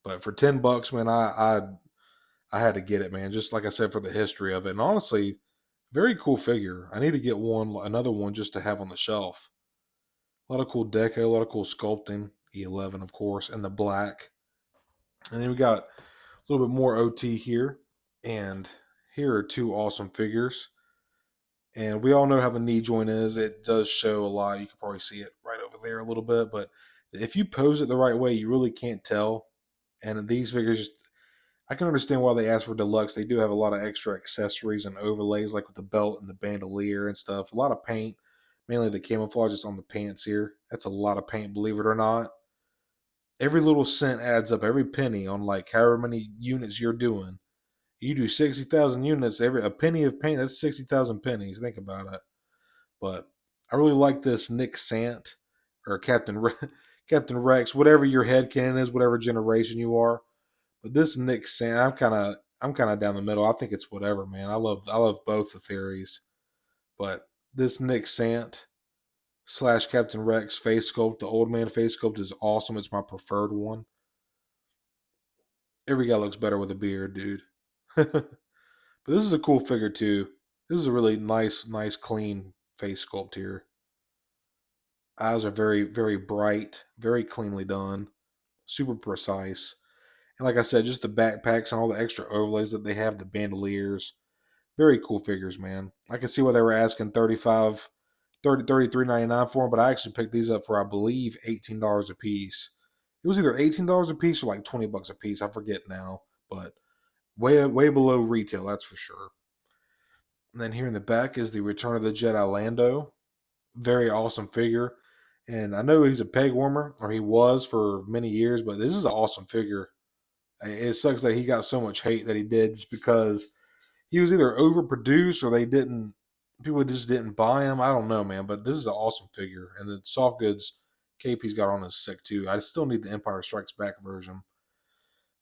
But for $10, man, I had to get it, man. Just like I said, for the history of it, and honestly, very cool figure. I need to get another one just to have on the shelf. A lot of cool deco, a lot of cool sculpting. E11, of course, and the black. And then we got a little bit more OT here. And here are two awesome figures. And we all know how the knee joint is. It does show a lot. You can probably see it right over there a little bit. But if you pose it the right way, you really can't tell. And these figures, just I can understand why they ask for deluxe. They do have a lot of extra accessories and overlays, like with the belt and the bandolier and stuff. A lot of paint, mainly the camouflage is on the pants here. That's a lot of paint, believe it or not. Every little cent adds up. Every penny on like however many units you're doing. You do 60,000 units. A penny of paint, that's 60,000 pennies. Think about it. But I really like this Nick Sant or Captain Rex, whatever your headcanon is, whatever generation you are. But this Nick Sant, I'm kind of down the middle. I think it's whatever, man. I love both the theories. But this Nick Sant / Captain Rex face sculpt, the old man face sculpt is awesome. It's my preferred one. Every guy looks better with a beard, dude. But this is a cool figure too. This is a really nice, clean face sculpt here. Eyes are very, very bright, very cleanly done, super precise. And like I said, just the backpacks and all the extra overlays that they have, the bandoliers, very cool figures, man. I can see why they were asking $33.99 for them, but I actually picked these up for, I believe, $18 a piece. It was either $18 a piece or like $20 a piece. I forget now, but way below retail, that's for sure. And then here in the back is the Return of the Jedi Lando. Very awesome figure. And I know he's a peg warmer, or he was for many years, but this is an awesome figure. It sucks that he got so much hate that he did just because he was either overproduced or people just didn't buy him. I don't know, man, but this is an awesome figure. And the soft goods cape he's got on is sick too. I still need the Empire Strikes Back version.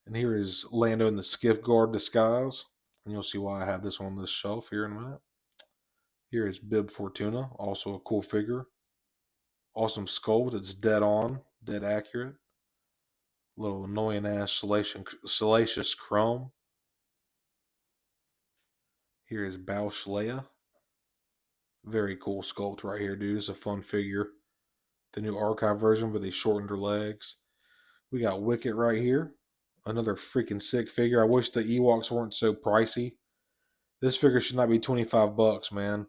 And here is Lando in the Skiff Guard disguise. And you'll see why I have this on this shelf here in a minute. Here is Bib Fortuna, also a cool figure. Awesome sculpt. It's dead on, dead accurate. Little annoying ass salacious chrome. Here is Bausch Leia. Very cool sculpt right here, dude. It's a fun figure. The new archive version, but they shortened her legs. We got Wicket right here. Another freaking sick figure. I wish the Ewoks weren't so pricey. This figure should not be $25, man.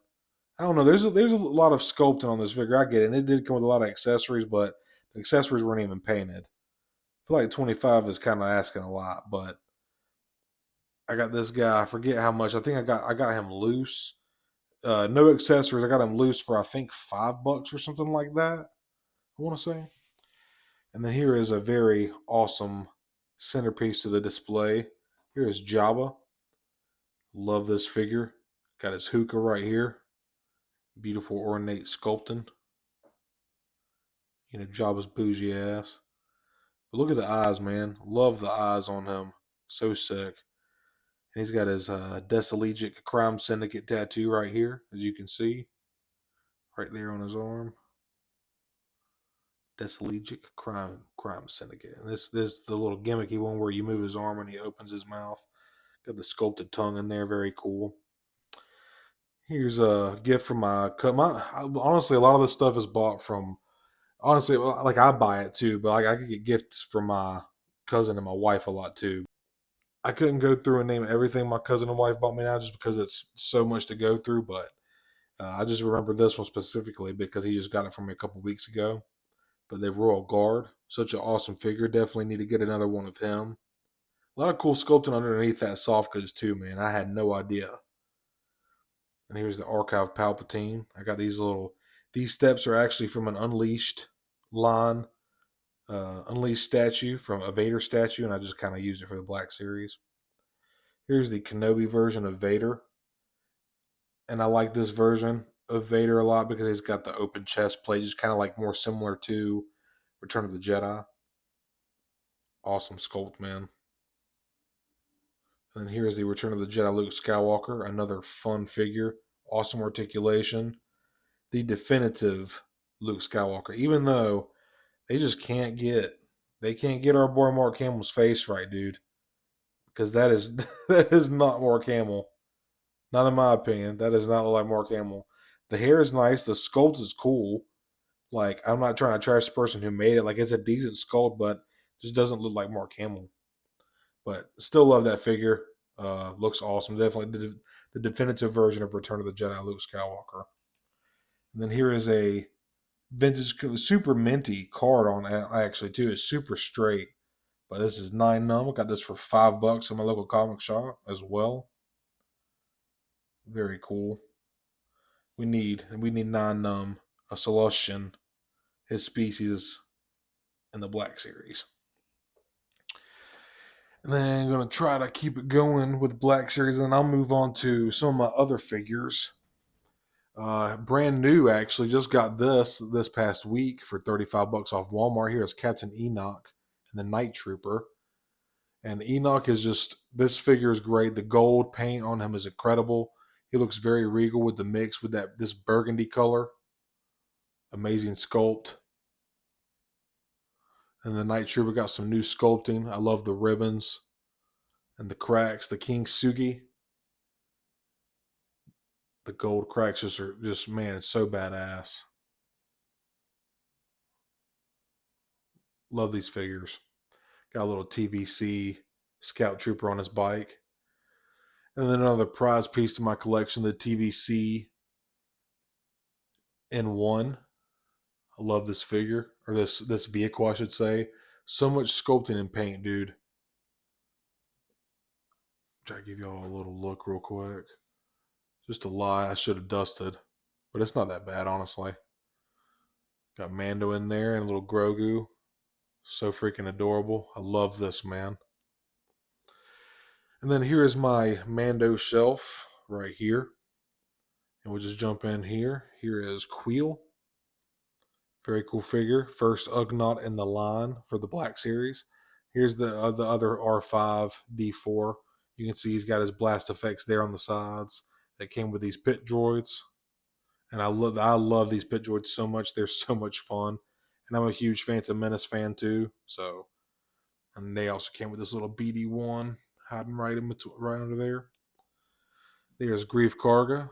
I don't know. There's a lot of sculpting on this figure. I get it. And it did come with a lot of accessories, but the accessories weren't even painted. I feel like 25 is kind of asking a lot, but I got this guy. I forget how much. I think I got him loose. No accessories. I got him loose for I think $5 or something like that. I want to say. And then here is a very awesome centerpiece to the display. Here is Jabba. Love this figure. Got his hookah right here. Beautiful ornate sculpting. You know, Jabba's bougie ass. But look at the eyes, man. Love the eyes on him. So sick. And he's got his Deselegic Crime Syndicate tattoo right here, as you can see. Right there on his arm. Deselegic Crime Syndicate. And this the little gimmicky one where you move his arm and he opens his mouth. Got the sculpted tongue in there. Very cool. Here's a gift from honestly, a lot of this stuff is bought from, honestly, like I buy it too, but like I could get gifts from my cousin and my wife a lot too. I couldn't go through and name everything my cousin and wife bought me now just because it's so much to go through, but I just remember this one specifically because he just got it from me a couple weeks ago. But the Royal Guard, such an awesome figure. Definitely need to get another one of him. A lot of cool sculpting underneath that soft goods too, man. I had no idea. And here's the Archive Palpatine. I got these steps are actually from an Unleashed line, Unleashed statue, from a Vader statue, and I just kind of used it for the Black Series. Here's the Kenobi version of Vader. And I like this version of Vader a lot because he's got the open chest plate, just kind of like more similar to Return of the Jedi. Awesome sculpt, man. And then here's the Return of the Jedi Luke Skywalker, another fun figure, awesome articulation. The definitive Luke Skywalker, even though they just can't get our boy Mark Hamill's face right, dude. Because that is not Mark Hamill. Not in my opinion. That does not look like Mark Hamill. The hair is nice. The sculpt is cool. Like, I'm not trying to trash the person who made it. Like, it's a decent sculpt, but just doesn't look like Mark Hamill. But still love that figure. Looks awesome. Definitely the definitive version of Return of the Jedi Luke Skywalker. And then here is a vintage, super minty card on it, actually, too. It's super straight. But this is 9 num. I got this for $5 in my local comic shop as well. Very cool. We need 9 num, a Celestian, his species in the Black Series. And then I'm going to try to keep it going with Black Series, and then I'll move on to some of my other figures. Brand new, actually, just got this past week for $35 off Walmart. Here is Captain Enoch and the Night Trooper. And Enoch is just, this figure is great. The gold paint on him is incredible. He looks very regal with the mix with this burgundy color. Amazing sculpt. And the Night Trooper got some new sculpting. I love the ribbons and the cracks. The King Sugi. The gold cracks just man, it's so badass. Love these figures. Got a little TVC Scout Trooper on his bike. And then another prize piece to my collection, the TVC N1. I love this figure, or this vehicle, I should say. So much sculpting and paint, dude. Try to give y'all a little look real quick. Just a lot I should have dusted, but it's not that bad, honestly. Got Mando in there and a little Grogu. So freaking adorable. I love this, man. And then here is my Mando shelf right here. And we'll just jump in here. Here is Queel. Very cool figure. First Ugnaught in the line for the Black Series. Here's the other R5D4. You can see he's got his blast effects there on the sides that came with these pit droids. And I love these pit droids so much. They're so much fun. And I'm a huge Phantom Menace fan too. So, and they also came with this little BD1 hiding right under there. There's Grief Karga,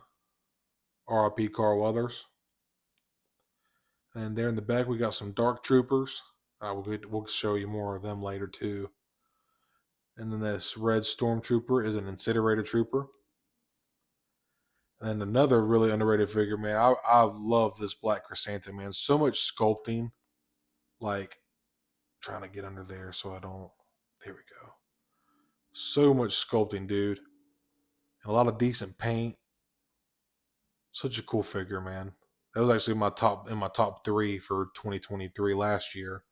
RIP Carl Weathers. And there in the back, we got some Dark Troopers. We'll show you more of them later, too. And then this red Stormtrooper is an Incinerator Trooper. And another really underrated figure, man. I love this Black Chrysanthemum, man. So much sculpting. Like, trying to get under there so I don't. There we go. So much sculpting, dude. And a lot of decent paint. Such a cool figure, man. That was actually in my top 3 for 2023 last year.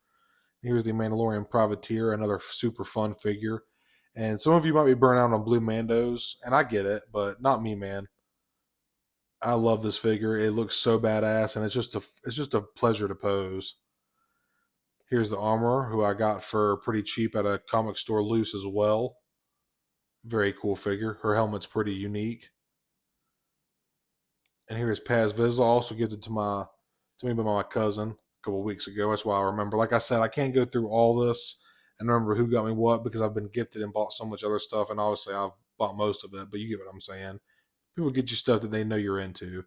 Here's the Mandalorian Privateer, another super fun figure. And some of you might be burnt out on blue Mandos, and I get it, but not me, man. I love this figure. It looks so badass, and it's just a pleasure to pose. Here's the Armorer, who I got for pretty cheap at a comic store loose as well. Very cool figure. Her helmet's pretty unique. And here's Paz Vizsla, also gifted to me by my cousin a couple of weeks ago. That's why I remember. Like I said, I can't go through all this and remember who got me what because I've been gifted and bought so much other stuff, and obviously I've bought most of it, but you get what I'm saying. People get you stuff that they know you're into.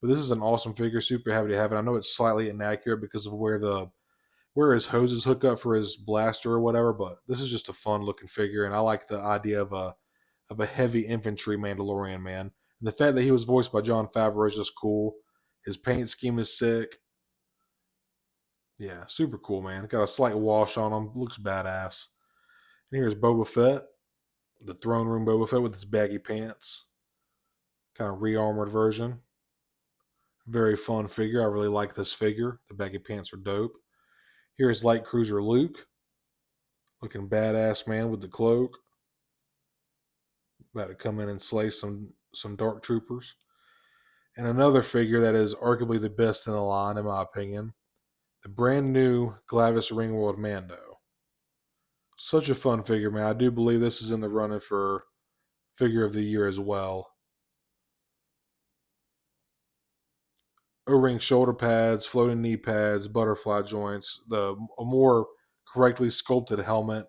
But this is an awesome figure, super happy to have it. I know it's slightly inaccurate because of where his hoses hook up for his blaster or whatever, but this is just a fun looking figure, and I like the idea of a heavy infantry Mandalorian, man. And the fact that he was voiced by Jon Favreau is just cool. His paint scheme is sick. Yeah, super cool, man. Got a slight wash on him. Looks badass. And here's Boba Fett, the throne room Boba Fett with his baggy pants. Kind of re-armored version. Very fun figure. I really like this figure. The baggy pants are dope. Here's Light Cruiser Luke. Looking badass, man, with the cloak. About to come in and slay some Dark Troopers. And another figure that is arguably the best in the line, in my opinion. The brand new Glavis Ringworld Mando. Such a fun figure, man. I do believe this is in the running for Figure of the Year as well. O-ring shoulder pads, floating knee pads, butterfly joints, a more correctly sculpted helmet.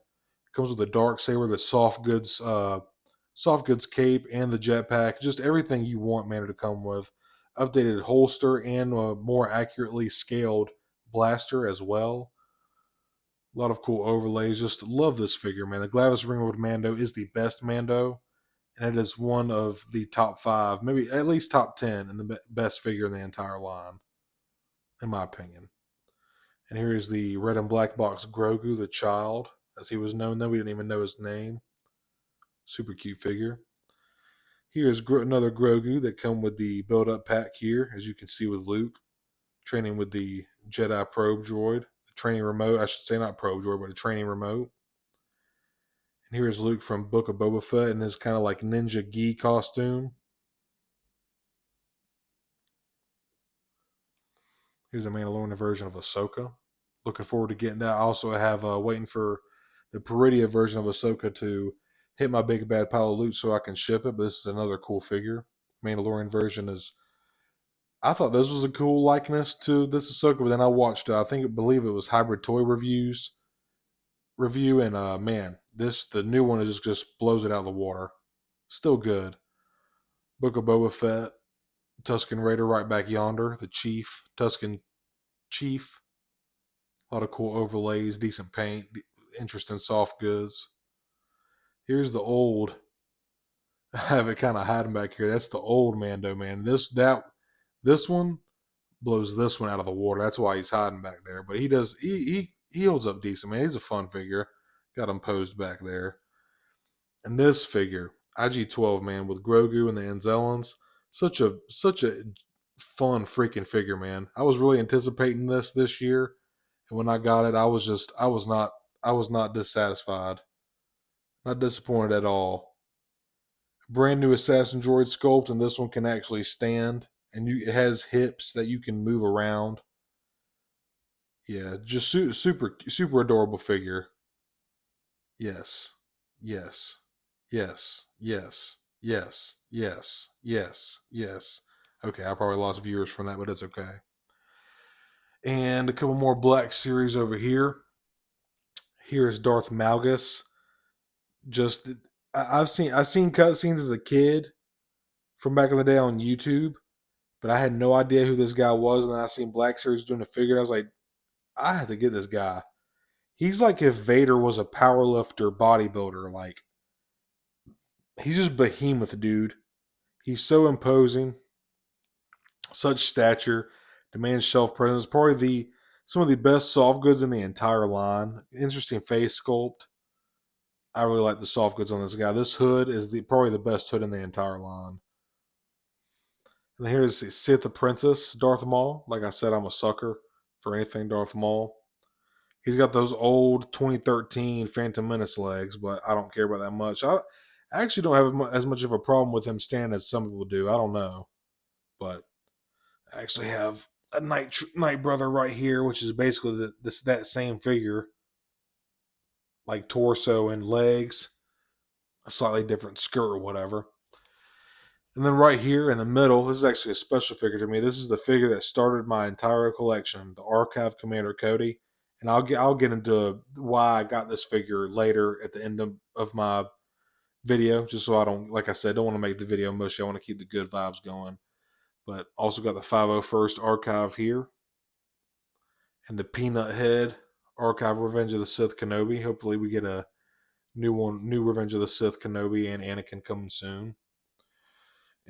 Comes with a dark saber, the soft goods cape, and the jetpack. Just everything you want Mando to come with. updated holster and a more accurately scaled blaster as well. A lot of cool overlays. Just love this figure, man. The Glavis Ringwood Mando is the best Mando, and it is one of the top 5, maybe at least top 10 in the best figure in the entire line, in my opinion. And here is the red and black box Grogu, the child, as he was known then. We didn't even know his name. Super cute figure. Here's another Grogu that come with the build-up pack here, as you can see with Luke, training with the Jedi probe droid. The training remote, I should say not probe droid, but a training remote. And here's Luke from Book of Boba Fett in his kind of like ninja gi costume. Here's a Mandalorian version of Ahsoka. Looking forward to getting that. I also have waiting for the Peridia version of Ahsoka to hit my big bad pile of loot so I can ship it. But this is another cool figure. Mandalorian version is. I thought this was a cool likeness to this Ahsoka, but then I watched. I believe it was Hybrid Toy Reviews review, and man, the new one is just blows it out of the water. Still good. Book of Boba Fett, Tusken Raider right back yonder, the Chief, Tusken Chief. A lot of cool overlays, decent paint, interesting soft goods. Here's the old. I have it kind of hiding back here. That's the old Mando, man. This one blows this one out of the water. That's why he's hiding back there. But he holds up decent, man. He's a fun figure. Got him posed back there. And this figure, IG-12, man, with Grogu and the Anzellans, such a fun freaking figure, man. I was really anticipating this year, and when I got it, I was not dissatisfied, not disappointed at all. Brand new assassin droid sculpt, and this one can actually stand, and it has hips that you can move around. Yeah, just super adorable figure. Yes, yes, yes, yes, yes, yes, yes, yes. Okay, I probably lost viewers from that, but it's okay. And a couple more Black Series over here. Here is Darth Malgus. Just I've seen cutscenes as a kid from back in the day on YouTube, but I had no idea who this guy was. And then I seen Black Series doing a figure. And I was like, I have to get this guy. He's like if Vader was a powerlifter bodybuilder. Like he's just behemoth, dude. He's so imposing, such stature, demands shelf presence. Probably some of the best soft goods in the entire line. Interesting face sculpt. I really like the soft goods on this guy. This hood is probably the best hood in the entire line. And then here's Sith Apprentice Darth Maul. Like I said, I'm a sucker for anything Darth Maul. He's got those old 2013 Phantom Menace legs, but I don't care about that much. I actually don't have as much of a problem with him standing as some people do. I don't know. But I actually have a Night Brother right here, which is basically that same figure. Like torso and legs. A slightly different skirt or whatever. And then right here in the middle, this is actually a special figure to me. This is the figure that started my entire collection, the Archive Commander Cody. And I'll get into why I got this figure later at the end of my video, just so I don't, like I said, don't want to make the video mushy. I want to keep the good vibes going. But also got the 501st Archive here. And the Peanut Head Archive Revenge of the Sith Kenobi. Hopefully we get a new Revenge of the Sith Kenobi and Anakin coming soon.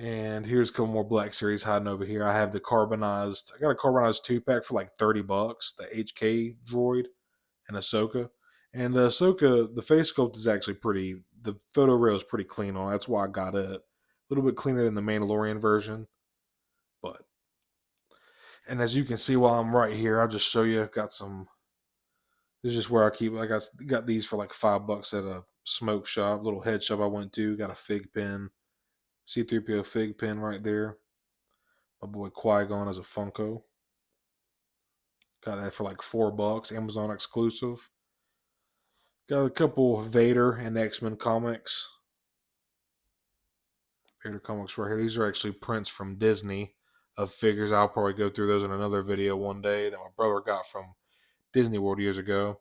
And here's a couple more Black Series hiding over here. I have the carbonized. I got a carbonized 2-pack for like $30. The HK droid and Ahsoka. And the Ahsoka, the face sculpt is actually pretty. The photo rail is pretty clean on. That's why I got it. A little bit cleaner than the Mandalorian version, but. And as you can see while I'm right here, I'll just show you. I've got some. This is just where I keep. I got these for like $5 at a smoke shop, little head shop I went to. Got a fig pen. C-3PO fig pen right there. My boy Qui-Gon as a Funko. Got that for like $4. Amazon exclusive. Got a couple Vader and X-Men comics. Vader comics right here. These are actually prints from Disney of figures. I'll probably go through those in another video one day that my brother got from Disney World years ago.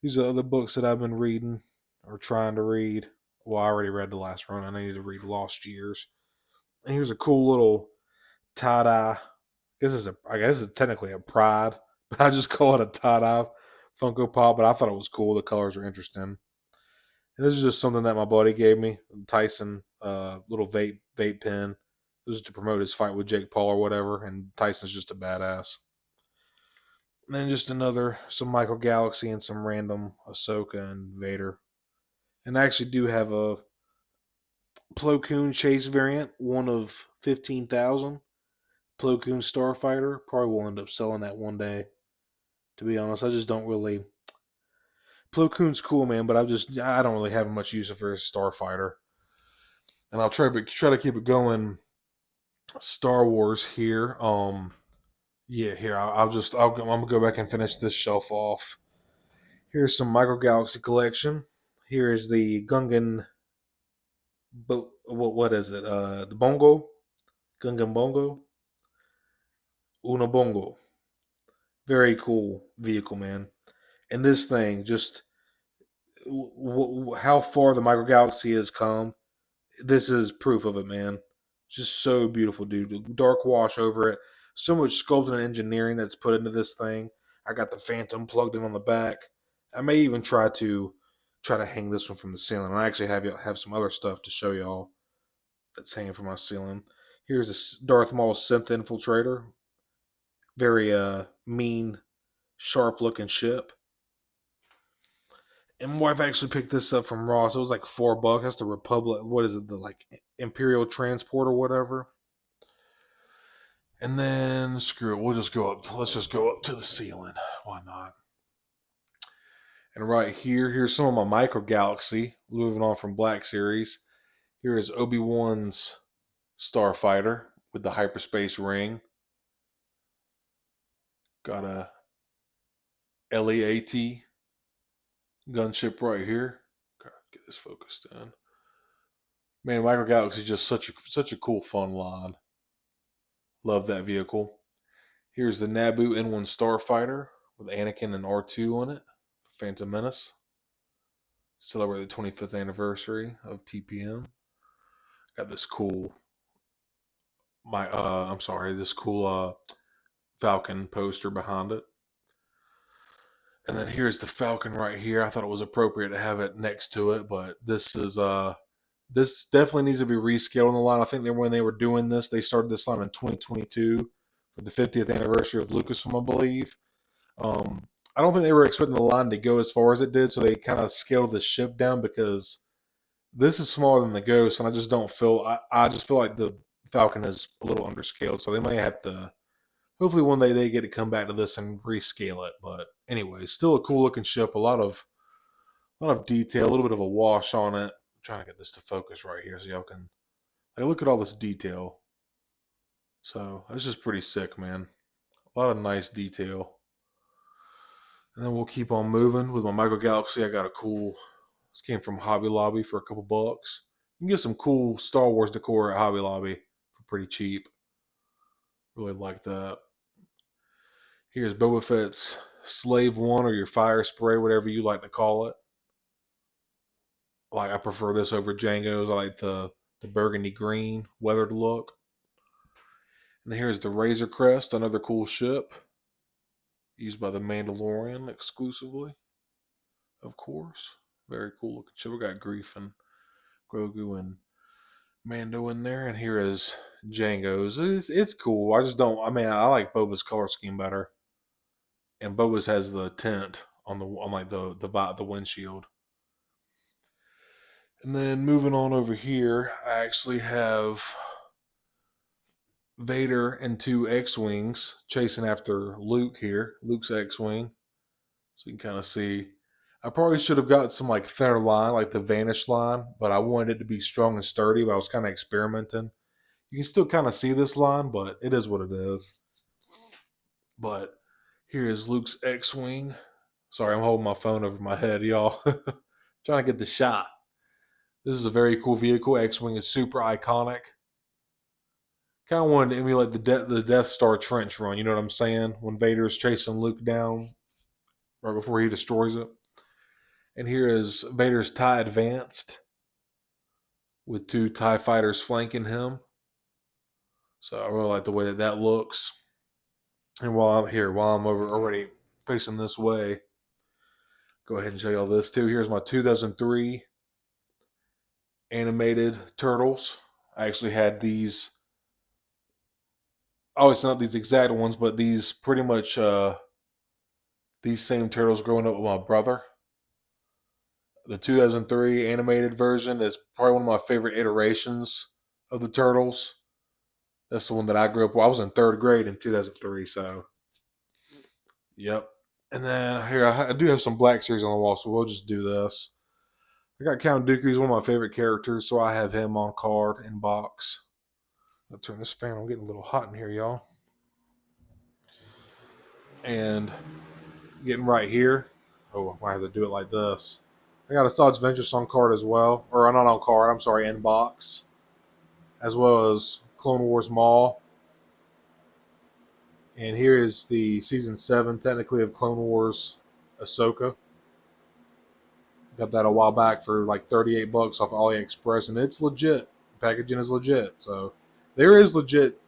These are other books that I've been reading or trying to read. Well, I already read the last one. I need to read Lost Years. And here's a cool little tie-dye. I guess it's technically a Pride, but I just call it a tie-dye Funko Pop. But I thought it was cool. The colors are interesting. And this is just something that my buddy gave me. Tyson, little vape pen. This is to promote his fight with Jake Paul or whatever. And Tyson's just a badass. And then just some Michael Galaxy and some random Ahsoka and Vader. And I actually do have a Plo Koon Chase variant, one of 15,000. Plo Koon Starfighter. Probably will end up selling that one day. To be honest, I just don't really. Plo Koon's cool, man, but I don't really have much use for a Starfighter. And I'll try to keep it going. Star Wars here. Yeah, here I'm gonna go back and finish this shelf off. Here's some Micro Galaxy collection. Here is the Gungan. But what is it? The Bongo, Gungan Bongo, Unabongo. Very cool vehicle, man. And this thing, just how far the Micro Galaxy has come. This is proof of it, man. Just so beautiful, dude. The dark wash over it. So much sculpting and engineering that's put into this thing. I got the Phantom plugged in on the back. I may even try to hang this one from the ceiling. I actually have some other stuff to show y'all that's hanging from my ceiling. Here's a Darth Maul synth infiltrator. Very mean, sharp looking ship. And my wife actually picked this up from Ross. It was like $4. That's the Republic. What is it? The like Imperial Transport or whatever. And then screw it. We'll just go up. Let's just go up to the ceiling. Why not? And right here's some of my Micro Galaxy. Moving on from Black Series. Here is Obi-Wan's Starfighter with the hyperspace ring. Got a LEAT gunship right here. Gotta get this focused in. Man, Micro Galaxy is just such a cool, fun line. Love that vehicle. Here's the Naboo N1 Starfighter with Anakin and R2 on it. Phantom Menace. Celebrate the 25th anniversary of TPM. Got this cool this cool Falcon poster behind it. And then here's the Falcon right here. I thought it was appropriate to have it next to it, but this definitely needs to be rescaled on the line. I think that when they were doing this, they started this line in 2022 for the 50th anniversary of Lucasfilm, I believe. I don't think they were expecting the line to go as far as it did, so they kind of scaled the ship down because this is smaller than the Ghost, and I just don't feel. I just feel like the Falcon is a little underscaled, so they may have to. Hopefully, one day they get to come back to this and rescale it. But anyway, still a cool looking ship. A lot of detail, a little bit of a wash on it. I'm trying to get this to focus right here so y'all can look at all this detail. So that's just pretty sick, man. A lot of nice detail. And then we'll keep on moving with my Micro Galaxy. I got a cool. This came from Hobby Lobby for a couple bucks. You can get some cool Star Wars decor at Hobby Lobby for pretty cheap. Really like that. Here's Boba Fett's Slave One or your fire spray, whatever you like to call it. I prefer this over Django's. I like the burgundy green weathered look. And here's the Razor Crest, another cool ship. Used by the Mandalorian exclusively, of course. Very cool looking ship. We got Grief and Grogu and Mando in there. And here is Django's. It's cool. I just don't. I mean, I like Boba's color scheme better. And Boba's has the tint on the windshield. And then moving on over here, I actually have Vader and two X-Wings chasing after Luke here. Luke's X-Wing. So you can kind of see. I probably should have got some thinner line, like the Vanish line, but I wanted it to be strong and sturdy, but I was kind of experimenting. You can still kind of see this line, but it is what it is. But here is Luke's X-Wing. Sorry, I'm holding my phone over my head, y'all. Trying to get the shot. This is a very cool vehicle. X-Wing is super iconic. Kind of wanted to emulate the Death Star trench run. You know what I'm saying? When Vader is chasing Luke down right before he destroys it. And here is Vader's TIE Advanced with two TIE fighters flanking him. So I really like the way that that looks. And while I'm over already facing this way, go ahead and show y'all this too. Here's my 2003 animated turtles. I actually had these. Oh, it's not these exact ones, but these pretty much these same turtles growing up with my brother. The 2003 animated version is probably one of my favorite iterations of the turtles. That's the one that I grew up with. I was in third grade in 2003, so yep. And then here I do have some Black Series on the wall, so we'll just do this. I got Count Dooku. He's one of my favorite characters, so I have him on card in box. I'll turn this fan. I'm getting a little hot in here, y'all. And getting right here. Oh, I have to do it like this. I got a Sod's Ventress on card as well, or not on card. I'm sorry, in box, as well as Clone Wars Maul. And here is the season 7, technically, of Clone Wars Ahsoka. Got that a while back for like $38 off AliExpress, and it's legit. Packaging is legit, so there is legit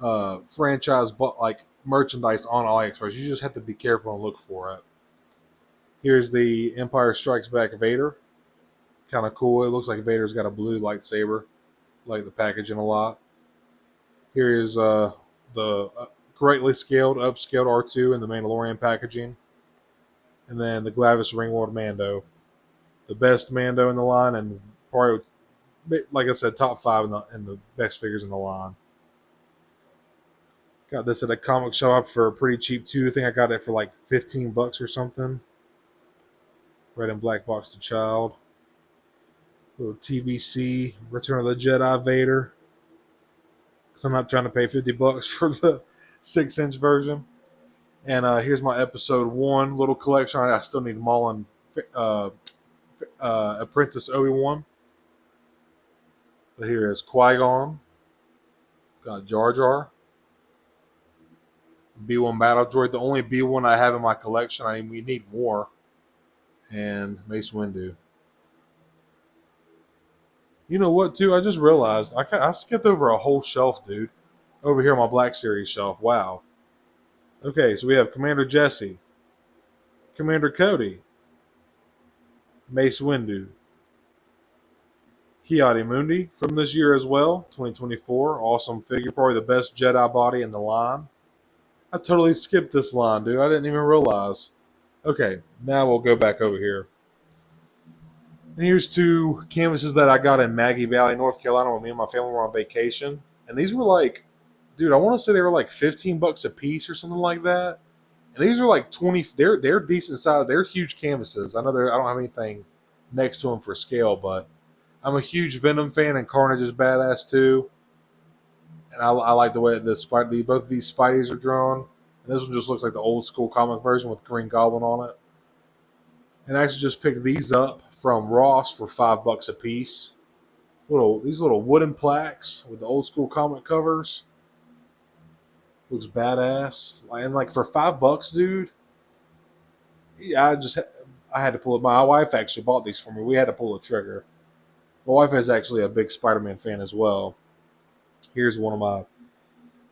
franchise like merchandise on AliExpress. You just have to be careful and look for it. Here's the Empire Strikes Back Vader. Kind of cool. It looks like Vader's got a blue lightsaber. Like the packaging a lot. Here is the greatly scaled, upscaled R2 in the Mandalorian packaging. And then the Glavis Ringworld Mando. The best Mando in the line, and probably, like I said, top 5 in the best figures in the line. Got this at a comic shop for pretty cheap too. I think I got it for like $15 or something. Red and black box to child. Little TBC Return of the Jedi Vader. Because I'm not trying to pay $50 for the 6-inch version. And here's my episode 1 little collection. I still need Maul and Apprentice Obi-Wan. But here is Qui-Gon. Got Jar Jar. B1 Battle Droid. The only B1 I have in my collection. I mean, we need more. And Mace Windu. You know what, too? I just realized I skipped over a whole shelf, dude. Over here on my Black Series shelf. Wow. Okay, so we have Commander Jesse, Commander Cody, Mace Windu, Ki-Adi-Mundi from this year as well, 2024. Awesome figure. Probably the best Jedi body in the line. I totally skipped this line, dude. I didn't even realize. Okay, now we'll go back over here. And here's 2 canvases that I got in Maggie Valley, North Carolina, when me and my family were on vacation. And these were like, dude, I want to say they were like $15 a piece or something like that. And these are like 20. They're decent size. They're huge canvases. I know I don't have anything next to them for scale, but I'm a huge Venom fan, and Carnage is badass too. And I like the way that both of these Spideys are drawn. And this one just looks like the old school comic version with Green Goblin on it. And I actually just picked these up from Ross for $5 a piece. These little wooden plaques with the old school comic covers. Looks badass. And like for $5, dude. Yeah, I had to pull it. My wife actually bought these for me. We had to pull the trigger. My wife is actually a big Spider-Man fan as well. Here's one of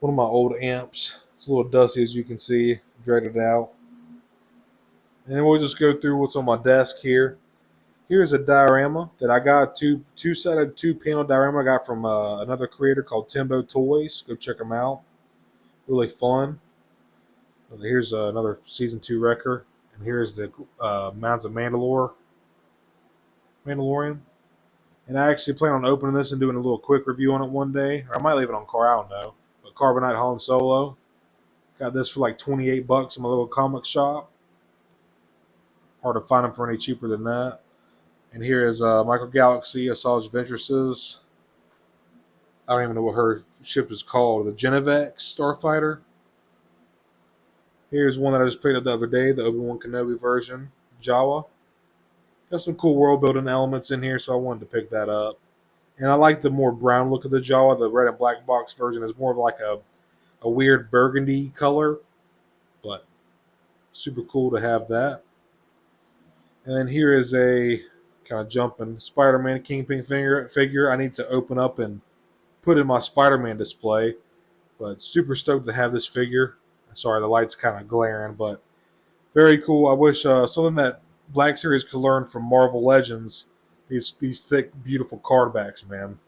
my old amps. It's a little dusty, as you can see. Dreaded out. And then we'll just go through what's on my desk here. Here's a diorama that I got, two-sided, 2-panel diorama I got from another creator called Timbo Toys. Go check them out. Really fun. And here's another Season 2 record. And here's the Mounds of Mandalorian. And I actually plan on opening this and doing a little quick review on it one day. Or I might leave it on car, I don't know. But Carbonite Han Solo. Got this for like $28 in my little comic shop. Hard to find them for any cheaper than that. And here is Micro Galaxy, Asajj Ventress's. I don't even know what her ship is called. The Genevex Starfighter. Here's one that I just picked up the other day, the Obi-Wan Kenobi version, Jawa. Got some cool world building elements in here, so I wanted to pick that up. And I like the more brown look of the Jawa. The red and black box version is more of like a weird burgundy color, but super cool to have that. And then here is a kind of jumping Spider-Man Kingpin figure I need to open up and put in my Spider-Man display. But super stoked to have this figure. Sorry, the light's kind of glaring, but very cool. I wish something that Black Series could learn from Marvel Legends. These thick, beautiful card backs, man.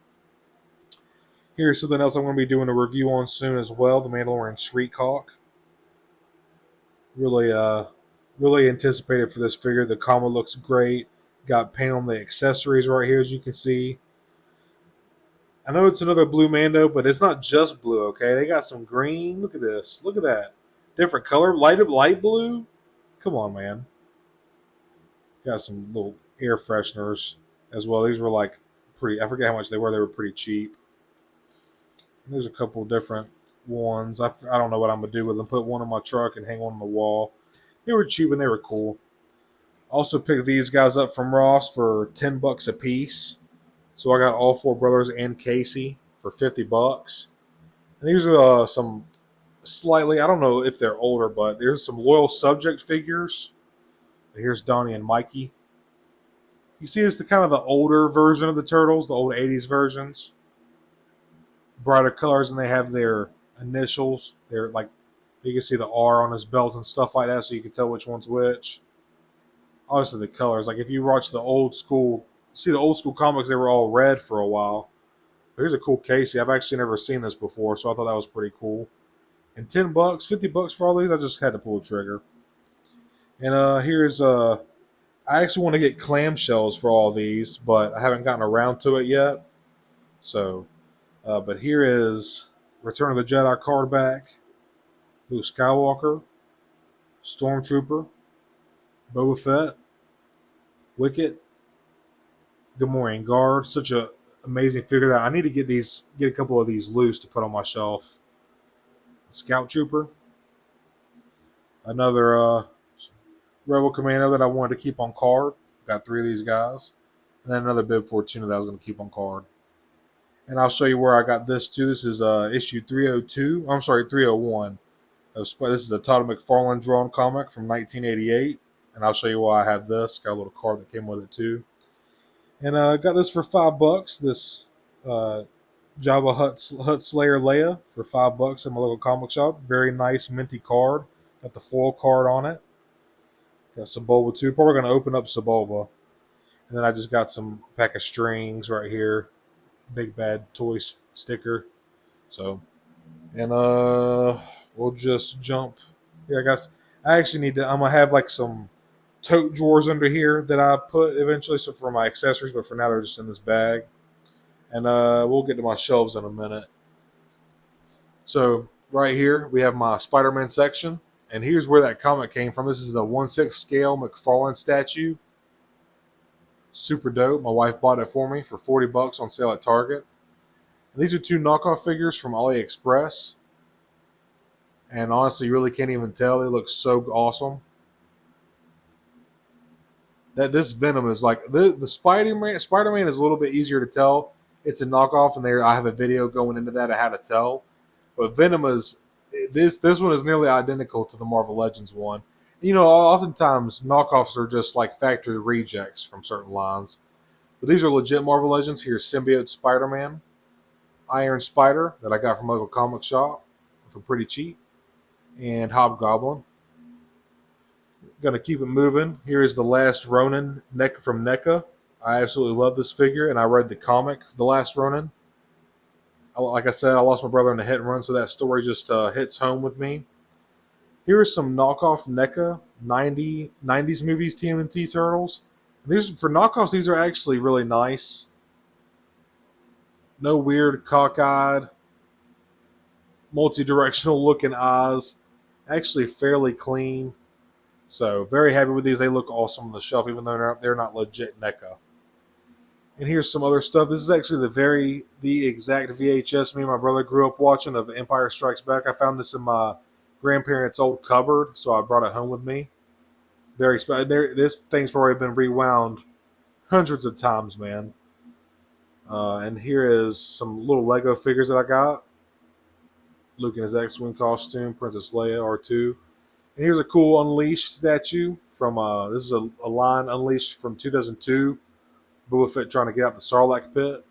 Here's something else I'm going to be doing a review on soon as well. The Mandalorian Street Hawk. Really, really anticipated for this figure. The combo looks great. Got paint on the accessories right here, as you can see. I know it's another blue Mando, but it's not just blue, okay? They got some green. Look at this. Look at that. Different color. Light blue. Come on, man. Got some little air fresheners as well. These were like pretty, I forget how much they were. They were pretty cheap. And there's a couple different ones. I don't know what I'm going to do with them. Put one in my truck and hang one on the wall. They were cheap and they were cool. Also picked these guys up from Ross for $10 a piece. So I got all four brothers and Casey for $50. And these are some slightly, I don't know if they're older, but there's some loyal subject figures. Here's Donnie and Mikey. You see, it's the kind of the older version of the Turtles, the old 80s versions. Brighter colors, and they have their initials. They're like, you can see the R on his belt and stuff like that, so you can tell which one's which. Obviously, the colors. Like if you watch the old school, see the old school comics, they were all red for a while. But here's a cool Casey. I've actually never seen this before, so I thought that was pretty cool. And $10, $50 for all these, I just had to pull the trigger. And here's I actually want to get clamshells for all these, but I haven't gotten around to it yet. So, but here is Return of the Jedi card back, Luke Skywalker, Stormtrooper, Boba Fett, Wicket, Gamorrean Guard. Such a amazing figure that I need to get a couple of these loose to put on my shelf. Scout Trooper, another Rebel Commando that I wanted to keep on card. Got 3 of these guys. And then another Bib Fortuna that I was going to keep on card. And I'll show you where I got this too. This is issue 302. I'm sorry, 301. This is a Todd McFarlane drawn comic from 1988. And I'll show you why I have this. Got a little card that came with it too. And I got this for $5. This Jabba Hutt Slayer Leia for $5 in my local comic shop. Very nice minty card. Got the foil card on it. Got Sebulba too. Probably going to open up Sebulba. And then I just got some pack of strings right here. Big Bad Toy sticker. So, and we'll just jump. Yeah, I guess I actually need to. I'm gonna have like some tote drawers under here that I put eventually, so for my accessories. But for now, they're just in this bag. And we'll get to my shelves in a minute. So right here we have my Spider-Man section, and here's where that comic came from. This is a 1/6 scale McFarlane statue. Super dope. My wife bought it for me for $40 on sale at Target. And these are 2 knockoff figures from AliExpress. And honestly, you really can't even tell. They look so awesome. That this Venom is like the Spider-Man is a little bit easier to tell. It's a knockoff, and there I have a video going into that of how to tell. But Venom is this one is nearly identical to the Marvel Legends one. You know, oftentimes knockoffs are just like factory rejects from certain lines. But these are legit Marvel Legends. Here's Symbiote Spider-Man, Iron Spider that I got from a local comic shop for pretty cheap, and Hobgoblin. Gonna keep it moving. Here is The Last Ronin from NECA. I absolutely love this figure, and I read the comic, The Last Ronin. Like I said, I lost my brother in a hit and run, so that story just hits home with me. Here are some knockoff NECA 90s movies TMNT Turtles. These for knockoffs, these are actually really nice. No weird cockeyed, multi-directional looking eyes. Actually fairly clean. So very happy with these. They look awesome on the shelf, even though they're not legit NECA. And here's some other stuff. This is actually the exact VHS me and my brother grew up watching of Empire Strikes Back. I found this in my grandparents' old cupboard, so I brought it home with me. Very special. This thing's probably been rewound hundreds of times, man. And here is some little Lego figures that I got. Luke in his X-Wing costume, Princess Leia, R2. And here's a cool Unleashed statue from, this is a line Unleashed from 2002. Boba Fett trying to get out the Sarlacc pit.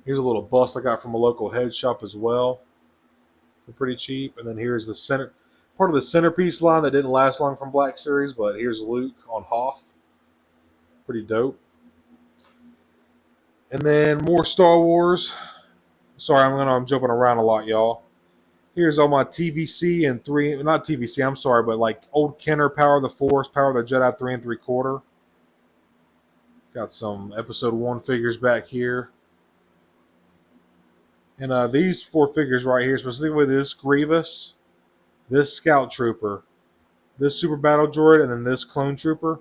Here's a little bust I got from a local head shop as well. for pretty cheap. And then here's the center part of the centerpiece line that didn't last long from Black Series, but here's Luke on Hoth. Pretty dope. And then more Star Wars. Sorry, I'm jumping around a lot, y'all. Here's all my TVC and not TVC, I'm sorry, but like old Kenner Power of the Force, Power of the Jedi 3 3/4. Got some Episode 1 figures back here. And these 4 figures right here, specifically this Grievous, this Scout Trooper, this Super Battle Droid, and then this Clone Trooper.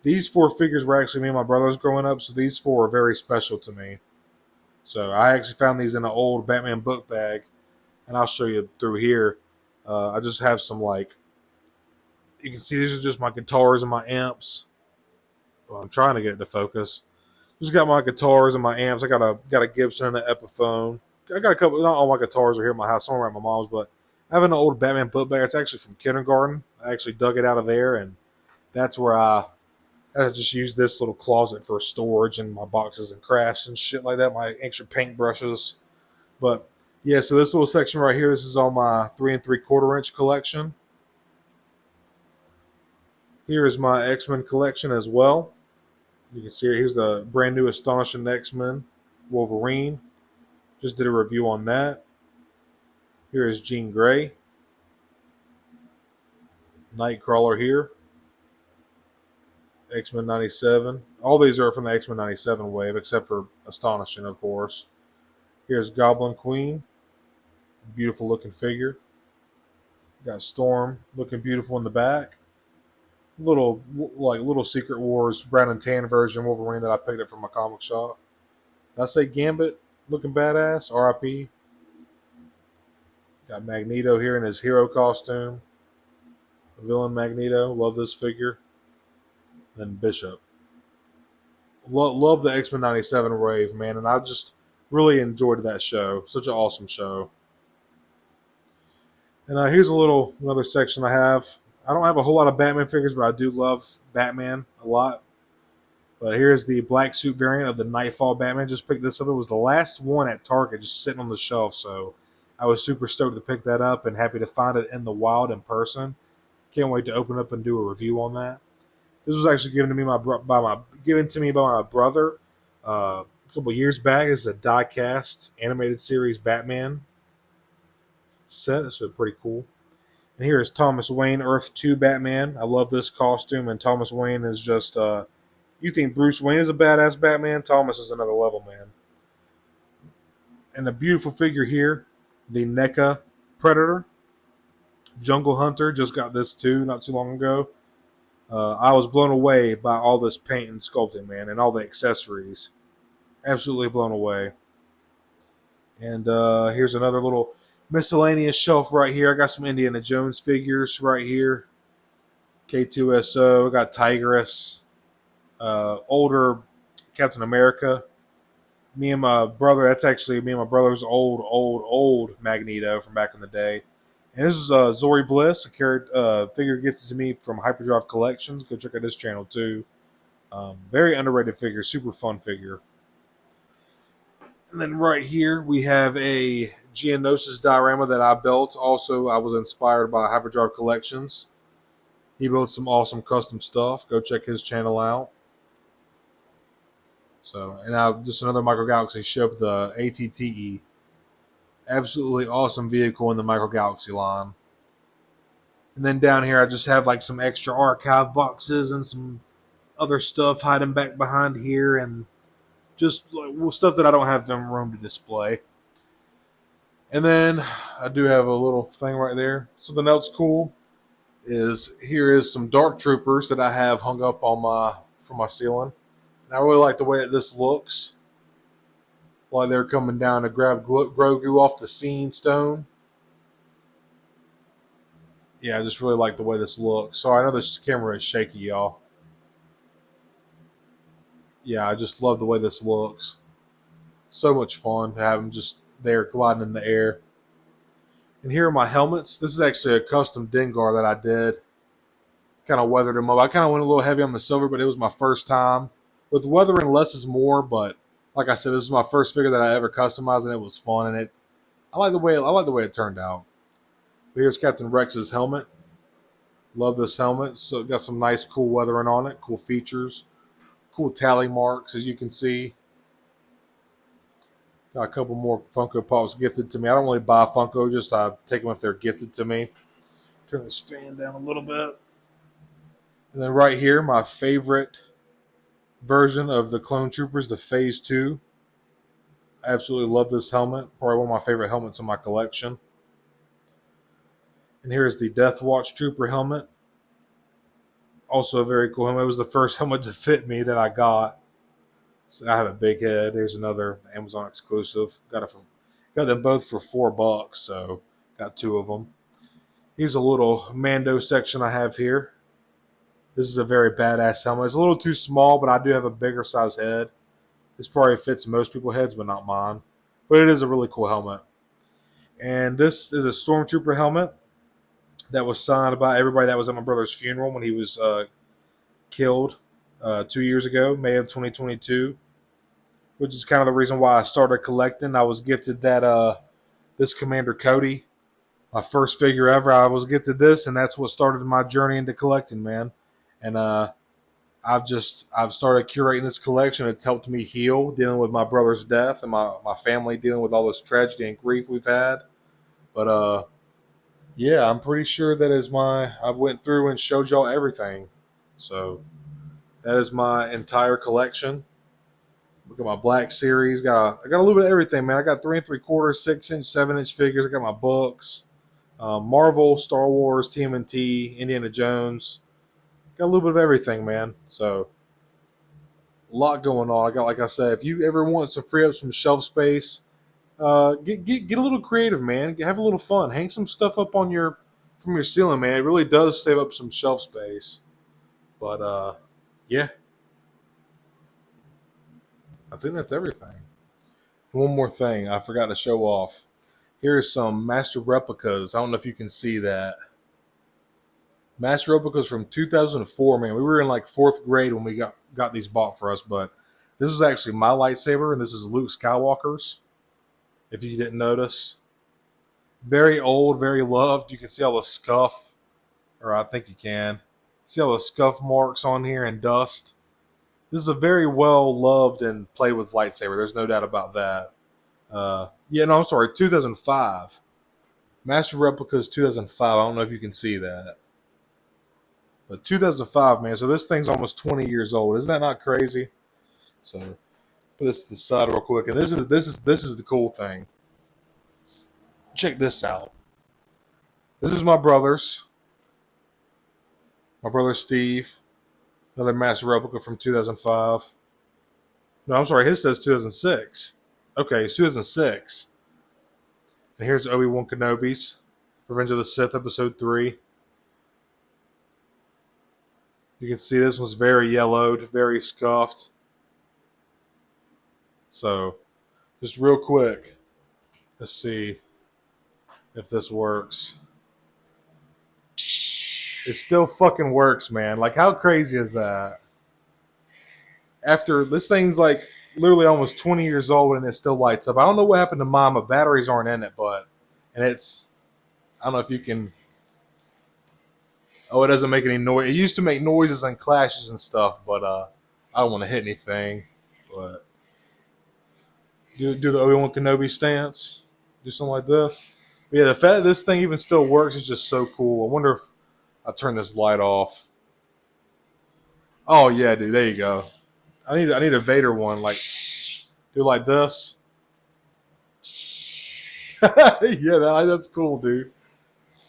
These 4 figures were actually me and my brothers growing up, so these 4 are very special to me. So I actually found these in an old Batman book bag, and I'll show you through here. I just have some, like, you can see these are just my guitars and my amps. Well, I'm trying to get it to focus. Just got my guitars and my amps. I got a Gibson and an Epiphone. I got a couple. Not all my guitars are here at my house. Some are at my mom's, but I have an old Batman book bag. It's actually from kindergarten. I actually dug it out of there, and that's where I just use this little closet for storage and my boxes and crafts and shit like that. My extra paintbrushes. But yeah, so this little section right here, this is all my 3 3/4 inch collection. Here is my X-Men collection as well. You can see here's the brand new Astonishing X-Men Wolverine. Just did a review on that. Here is Jean Grey. Nightcrawler here. X-Men 97. All these are from the X-Men 97 wave, except for Astonishing, of course. Here's Goblin Queen. Beautiful looking figure. Got Storm looking beautiful in the back. Little Secret Wars brown and tan version Wolverine that I picked up from my comic shop. Did I say Gambit looking badass? R.I.P. Got Magneto here in his hero costume. Villain Magneto. Love this figure. Then Bishop. Love the X-Men 97 wave, man, and I just really enjoyed that show. Such an awesome show. And here's another section I have. I don't have a whole lot of Batman figures, but I do love Batman a lot. But here's the black suit variant of the Nightfall Batman. Just picked this up. It was the last one at Target, just sitting on the shelf. So I was super stoked to pick that up and happy to find it in the wild in person. Can't wait to open up and do a review on that. This was actually given to me by my brother a couple years back. This is a die-cast animated series Batman set. This is pretty cool. And here is Thomas Wayne, Earth 2 Batman. I love this costume, and Thomas Wayne is just, you think Bruce Wayne is a badass Batman? Thomas is another level, man. And a beautiful figure here, the NECA Predator. Jungle Hunter, just got this too, not too long ago. I was blown away by all this paint and sculpting, man, and all the accessories. Absolutely blown away. And here's another little miscellaneous shelf right here. I got some Indiana Jones figures right here. K2SO. I got Tigress. Older Captain America. Me and my brother. That's actually me and my brother's old Magneto from back in the day. And this is Zori Bliss, a figure gifted to me from Hyperdrive Collections. Go check out this channel too. Very underrated figure. Super fun figure. And then right here we have a Geonosis diorama that I built. Also, I was inspired by Hyperdrive Collections. He built some awesome custom stuff. Go check his channel out. So, and now just another Micro Galaxy ship, the ATTE. Absolutely awesome vehicle in the Micro Galaxy line. And then down here I just have like some extra archive boxes and some other stuff hiding back behind here, and just stuff that I don't have room to display. And then I do have a little thing right there. Something else cool is here is some Dark Troopers that I have hung up on from my ceiling. And I really like the way that this looks. Like they're coming down to grab Grogu off the Scene Stone. Yeah, I just really like the way this looks. Sorry, I know this camera is shaky, y'all. Yeah, I just love the way this looks. So much fun to have them just there gliding in the air. And here are my helmets. This is actually a custom Dengar that I did. Kind of weathered them up. I kind of went a little heavy on the silver, but it was my first time. With weathering, less is more, but like I said, this is my first figure that I ever customized, and it was fun. And I like the way it turned out. Here's Captain Rex's helmet. Love this helmet. So it got some nice cool weathering on it, cool features, cool tally marks as you can see. Got a couple more Funko Pops gifted to me. I don't really buy Funko, just I take them if they're gifted to me. Turn this fan down a little bit. And then right here, my favorite version of the Clone Troopers, the Phase 2. I absolutely love this helmet. Probably one of my favorite helmets in my collection. And here's the Death Watch Trooper helmet. Also a very cool helmet. It was the first helmet to fit me that I got. So I have a big head. There's another Amazon exclusive. Got them both for $4, so got 2 of them. Here's a little Mando section I have here. This is a very badass helmet. It's a little too small, but I do have a bigger size head. This probably fits most people's heads, but not mine. But it is a really cool helmet. And this is a Stormtrooper helmet that was signed by everybody that was at my brother's funeral when he was killed 2 years ago, May of 2022, which is kind of the reason why I started collecting. I was gifted that this Commander Cody, my first figure ever. I was gifted this, and that's what started my journey into collecting, man. And I've started curating this collection. It's helped me heal, dealing with my brother's death and my family dealing with all this tragedy and grief we've had. But yeah, I'm pretty sure I went through and showed y'all everything. So that is my entire collection. Look at my Black Series. I got a little bit of everything, man. I got 3 3/4, 6-inch, 7-inch figures. I got my books, Marvel, Star Wars, TMNT, Indiana Jones. Got a little bit of everything, man. So a lot going on. I got, like I said, if you ever want to free up some shelf space, get a little creative, man. Have a little fun. Hang some stuff up from your ceiling, man. It really does save up some shelf space. But yeah, I think that's everything. One more thing I forgot to show off. Here's some Master Replicas. I don't know if you can see that. Master Replicas from 2004, man. We were in like 4th grade when we got these bought for us, but this is actually my lightsaber, and this is Luke Skywalker's, if you didn't notice. Very old, very loved. You can see all the scuff, or I think you can. See all the scuff marks on here and dust. This is a very well-loved and played with lightsaber. There's no doubt about that. Yeah, no, I'm sorry, 2005. Master Replicas 2005. I don't know if you can see that. But 2005, man. So this thing's almost 20 years old. Isn't that not crazy? So put this to the side real quick. And this is the cool thing. Check this out. This is my brother's. My brother Steve. Another Master Replica from 2005. No, I'm sorry. His says 2006. Okay, it's 2006. And here's Obi-Wan Kenobi's Revenge of the Sith, Episode 3. You can see this one's very yellowed, very scuffed. So, just real quick, let's see if this works. It still fucking works, man. Like, how crazy is that? After, this thing's like literally almost 20 years old and it still lights up. I don't know what happened to mine. My batteries aren't in it, and it's, I don't know if you can, oh, it doesn't make any noise. It used to make noises and clashes and stuff, but I don't want to hit anything. But do the Obi-Wan Kenobi stance. Do something like this. But yeah, the fact that this thing even still works is just so cool. I wonder if I turn this light off. Oh yeah, dude, there you go. I need a Vader one, like do like this. Yeah, that's cool, dude.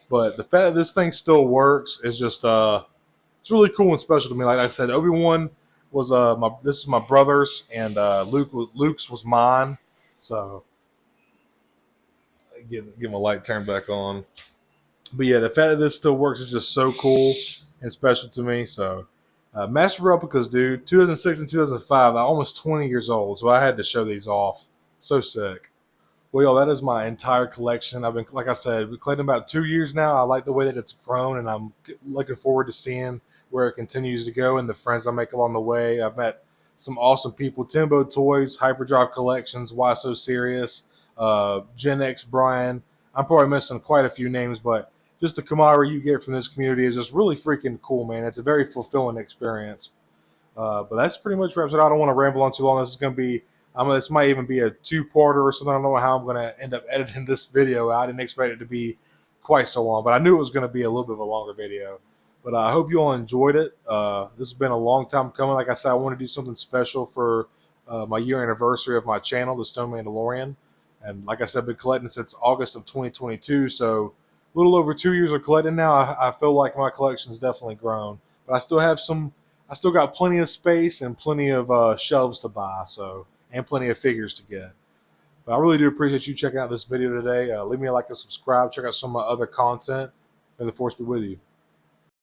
But the fact that this thing still works is just it's really cool and special to me. Like I said, Obi-Wan was this is my brother's, and Luke's was mine. So get my light turned back on. But yeah, the fact that this still works is just so cool and special to me. So Master Replicas, dude, 2006 and 2005, almost 20 years old. So I had to show these off. So sick. Well, y'all, that is my entire collection. I've been, like I said, we've collected about 2 years now. I like the way that it's grown, and I'm looking forward to seeing where it continues to go and the friends I make along the way. I've met some awesome people: Timbo Toys, Hyperdrive Collections, Why So Serious, Gen X Brian. I'm probably missing quite a few names, but just the camaraderie you get from this community is just really freaking cool, man. It's a very fulfilling experience. But that's pretty much wraps it up. I don't want to ramble on too long. This is going to be, this might even be a two-parter or something. I don't know how I'm going to end up editing this video. I didn't expect it to be quite so long, but I knew it was going to be a little bit of a longer video. But I hope you all enjoyed it. This has been a long time coming. Like I said, I want to do something special for my year anniversary of my channel, The Stone Mandalorian. And like I said, I've been collecting since August of 2022. So a little over 2 years of collecting now. I feel like my collection's definitely grown. But I still have I still got plenty of space and plenty of shelves to buy, so, and plenty of figures to get. But I really do appreciate you checking out this video today. Leave me a like and subscribe. Check out some of my other content. May the force be with you.